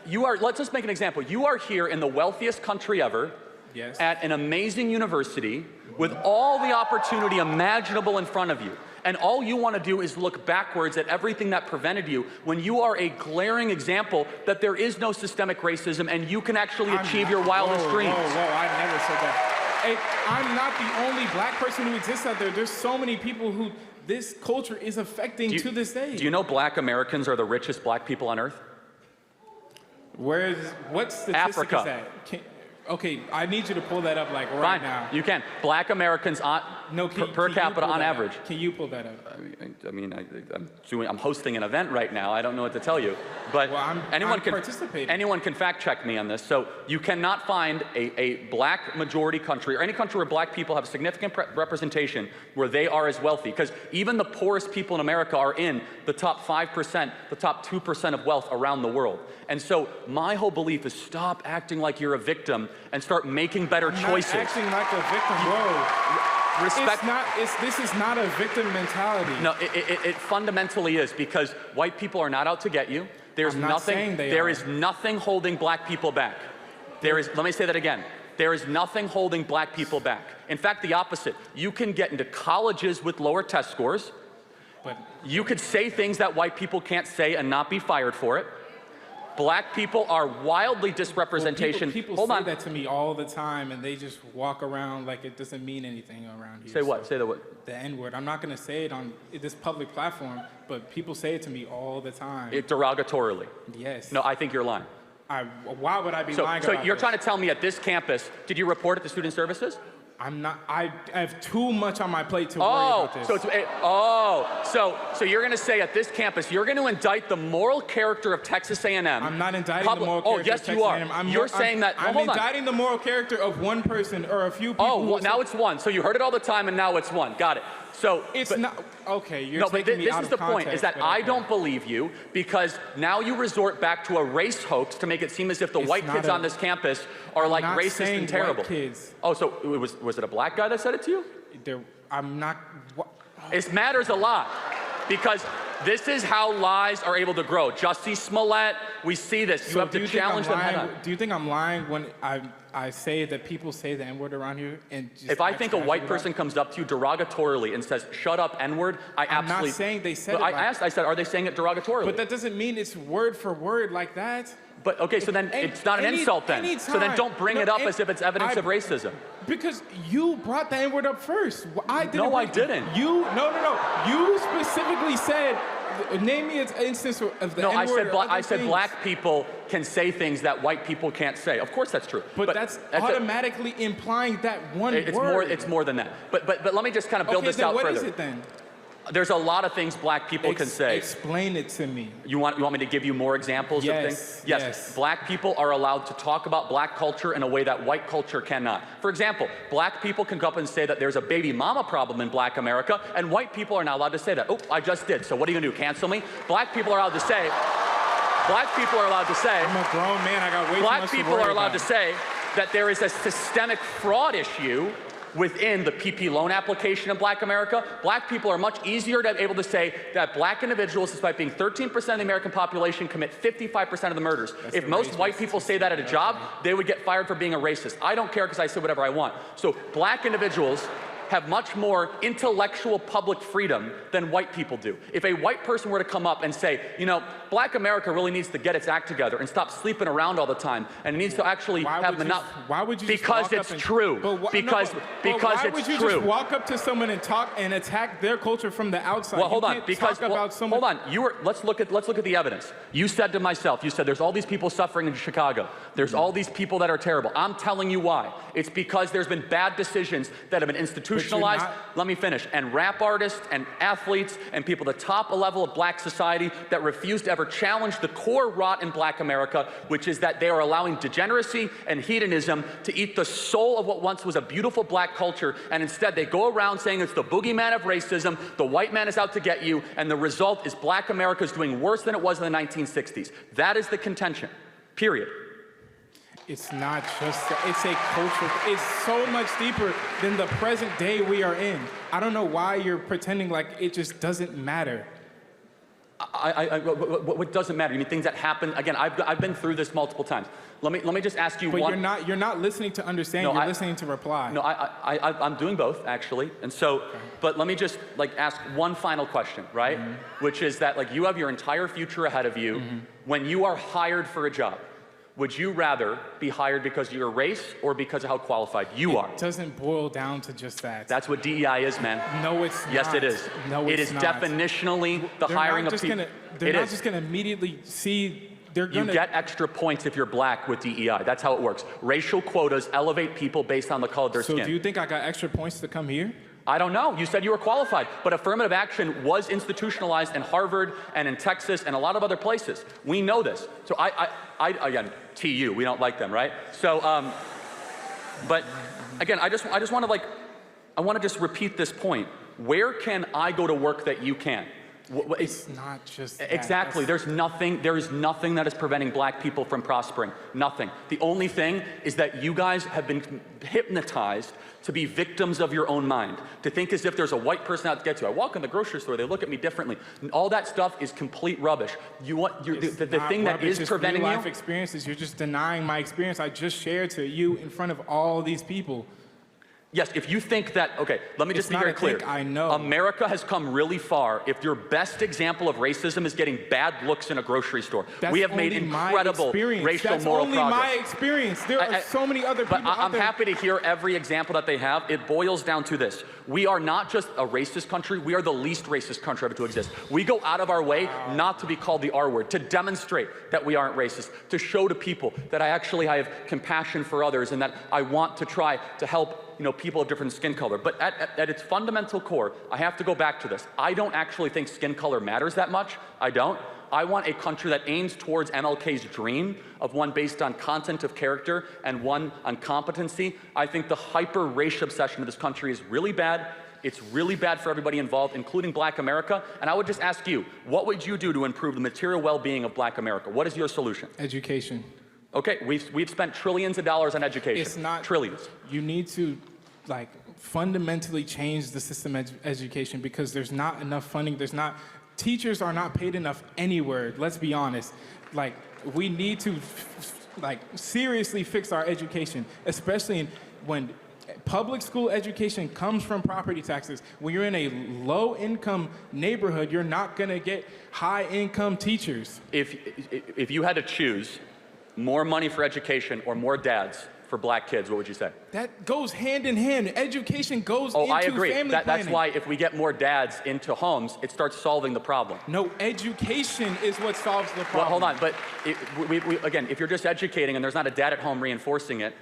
you are. Let's just make an example. You are here in the wealthiest country ever. Yes. At an amazing university with all the opportunity imaginable in front of you. And all you want to do is look backwards at everything that prevented you when you are a glaring example that there is no systemic racism and you can actually achieve your wildest dreams. Whoa, I never said that. Hey, I'm not the only black person who exists out there. There's so many people who this culture is affecting to this day. Do you know black Americans are the richest black people on earth? What statistic Africa. is that? Okay, I need you to pull that up like right now. You can. Black Americans per capita on average. Can you pull that up? I'm hosting an event right now. I don't know what to tell you, but anyone can fact check me on this. So you cannot find a black majority country or any country where black people have significant representation where they are as wealthy, because even the poorest people in America are in the top 5%, the top 2% of wealth around the world. And so my whole belief is stop acting like you're a victim and start making better choices. Not acting like a victim, whoa. Respect. This is not a victim mentality. No, it fundamentally is, because white people are not out to get you. There's nothing. There is nothing holding black people back. Let me say that again. There is nothing holding black people back. In fact, the opposite. You can get into colleges with lower test scores. But you could say things that white people can't say and not be fired for it. Black people are wildly disrepresentation. People say that to me all the time, and they just walk around like it doesn't mean anything around here. Say what? Say the what? The N-word. I'm not going to say it on this public platform, but people say it to me all the time. Derogatorily. Yes. No, I think you're lying. Why would I be lying So about you're this? trying to tell me at this campus, did you report it to student services? I'm not. I have too much on my plate to worry about this. So you're going to say at this campus, you're going to indict the moral character of Texas A&M. I'm not indicting the moral character yes, of Texas you are. A&M. You're saying that. I'm indicting the moral character of one person or a few people. Now it's one. So you heard it all the time, and now it's one. Got it. So it's not okay. You're but taking me this out is of the point: context, is that but I okay. don't believe you, because now you resort back to a race hoax to make it seem as if the white kids on this campus are like racist and terrible. White kids. Oh, so was it a black guy that said it to you? I'm not. It matters a lot, because this is how lies are able to grow. Jussie Smollett, we see this. You have to challenge them head on. Do you think I'm lying when I say that people say the N-word around here? And just if I think a white person comes up to you derogatorily and says, "Shut up, N-word," I'm not saying they said it. I said, are they saying it derogatorily? But that doesn't mean it's word for word like that. But okay, so then it's not an insult then. So then don't bring it up as if it's evidence of racism. Because you brought the N-word up first. I didn't. No, I didn't. No. You specifically said, name me an instance of the N-word. No, I said black people can say things that white people can't say. Of course that's true. But that's automatically implying that one word. It's more than that. But let me just kind of build this out further. What is it then? There's a lot of things black people can say. Explain it to me. You want me to give you more examples of things? Yes. Black people are allowed to talk about black culture in a way that white culture cannot. For example, black people can come up and say that there's a baby mama problem in black America, and white people are not allowed to say that. Oh, I just did. So what are you gonna do? Cancel me? Black people are allowed to say. I'm a grown man. I got way too much to worry about. Black people are allowed to say that there is a systemic fraud issue within the PP loan application in black America. Black people are much easier to be able to say that black individuals, despite being 13% of the American population, commit 55% of the murders. If most white people say that at a job, they would get fired for being a racist. I don't care because I say whatever I want. So black individuals have much more intellectual public freedom than white people do. If a white person were to come up and say, black America really needs to get its act together and stop sleeping around all the time, and it needs to actually have why would you because it's true. Because why would you just walk up to someone and talk and attack their culture from the outside? Well, hold on. Let's look at the evidence. You said to myself, there's all these people suffering in Chicago. There's all these people that are terrible. I'm telling you why. It's because there's been bad decisions that have been institutionalized. Let me finish. And rap artists and athletes and people at the top level of black society that refuse to ever challenge the core rot in black America, which is that they are allowing degeneracy and hedonism to eat the soul of what once was a beautiful black culture, and instead they go around saying it's the boogeyman of racism, the white man is out to get you, and the result is black America is doing worse than it was in the 1960s. That is the contention, period. It's not just, it's a culture. It's so much deeper than the present day we are in. I don't know why you're pretending like it just doesn't matter. What doesn't matter? You mean things that happen? Again, I've been through this multiple times. Let me just ask you one. But you're not listening to understand. No, you're listening to reply. No, I'm doing both actually. And so, but let me just ask one final question, right? Mm-hmm. Which is that you have your entire future ahead of you. Mm-hmm. When you are hired for a job, would you rather be hired because of your race or because of how qualified you are? It doesn't boil down to just that. That's what DEI is, man. No, it's not. Yes, it is. No, it's it is not. Definitionally the hiring of people. They're not just going to immediately see they're You gonna get extra points if you're black with DEI. That's how it works. Racial quotas elevate people based on the color of their skin. So do you think I got extra points to come here? I don't know. You said you were qualified, but affirmative action was institutionalized in Harvard and in Texas and a lot of other places. We know this. So I again, TU, we don't like them, right? So, but again, I just want to I want to just repeat this point. Where can I go to work that you can't? It's not just that. Exactly. There is nothing that is preventing black people from prospering. Nothing. The only thing is that you guys have been hypnotized to be victims of your own mind, to think as if there's a white person out to get you. I walk in the grocery store, they look at me differently. All that stuff is complete rubbish. The thing that is preventing you. Life experiences. You're just denying my experience I just shared to you in front of all these people. Yes, if you think that, okay, let me just be very clear. I know. America has come really far if your best example of racism is getting bad looks in a grocery store. We have made incredible racial moral progress. That's only my experience. There are so many other people But I'm happy to hear every example that they have. It boils down to this. We are not just a racist country, we are the least racist country ever to exist. We go out of our way not to be called the R word, to demonstrate that we aren't racist, to show to people that I have compassion for others and that I want to try to help people of different skin color. But at its fundamental core, I have to go back to this. I don't actually think skin color matters that much. I don't. I want a country that aims towards MLK's dream of one based on content of character and one on competency. I think the hyper-race obsession of this country is really bad. It's really bad for everybody involved, including Black America. And I would just ask you, what would you do to improve the material well-being of Black America? What is your solution? Education. Okay, we've spent trillions of dollars on education. It's not trillions. You need to fundamentally change the system of education because there's not enough funding. Teachers are not paid enough anywhere. Let's be honest. We need to seriously fix our education, especially when public school education comes from property taxes. When you're in a low-income neighborhood, you're not going to get high-income teachers. If you had to choose more money for education or more dads for black kids, what would you say? That goes hand in hand. Education goes into I agree. Family That's planning. why if we get more dads into homes, it starts solving the problem. No, education is what solves the problem. Well, hold on, but again, if you're just educating and there's not a dad at home reinforcing it,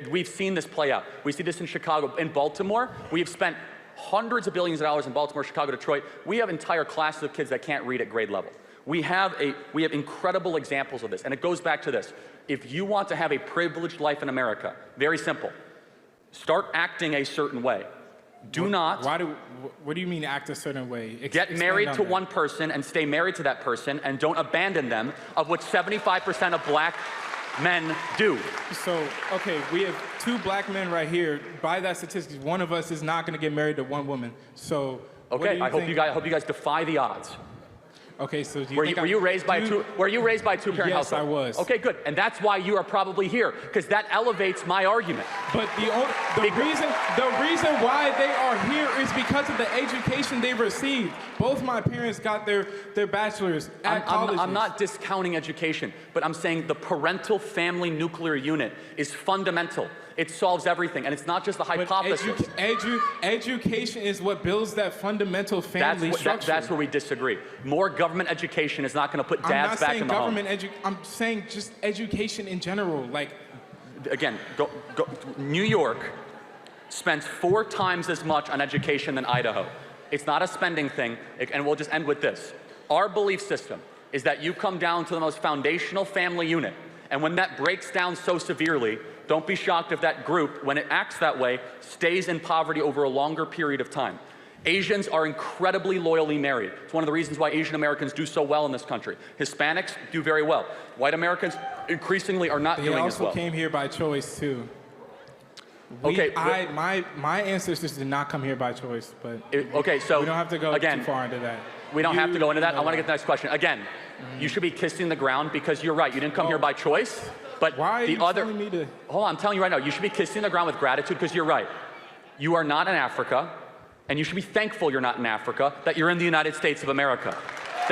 we've seen this play out. We see this in Chicago. In Baltimore, we have spent hundreds of billions of dollars in Baltimore, Chicago, Detroit. We have entire classes of kids that can't read at grade level. We have incredible examples of this, and it goes back to this. If you want to have a privileged life in America, very simple, start acting a certain way. What do you mean act a certain way? Get married to one person and stay married to that person and don't abandon them, of which 75% of black men do. So, okay, we have 2 black men right here. By that statistics, one of us is not going to get married to one woman. So, okay, I hope you guys defy the odds. Okay, so were you raised by a two-parent household? Yes, I was. Okay, good, and that's why you are probably here, because that elevates my argument. But the reason why they are here is because of the education they received. Both my parents got their bachelors at colleges. I'm not discounting education, but I'm saying the parental family nuclear unit is fundamental. It solves everything, and it's not just a hypothesis. Education is what builds that fundamental family structure. That's where we disagree. More government education is not going to put dads back in the home. I'm saying just education in general. Again, New York spends 4 times as much on education than Idaho. It's not a spending thing, and we'll just end with this. Our belief system is that you come down to the most foundational family unit, and when that breaks down so severely, don't be shocked if that group, when it acts that way, stays in poverty over a longer period of time. Asians are incredibly loyally married. It's one of the reasons why Asian Americans do so well in this country. Hispanics do very well. White Americans increasingly are not doing as well. They also came here by choice too. My ancestors did not come here by choice, but so we don't have to go too far into that. We don't have to go into that. I want to get to the next question. Again, you should be kissing the ground because you're right. You didn't come here by choice. But why are you telling me to? Hold on, I'm telling you right now, you should be kissing the ground with gratitude because you're right. You are not in Africa, and you should be thankful you're not in Africa, that you're in the United States of America.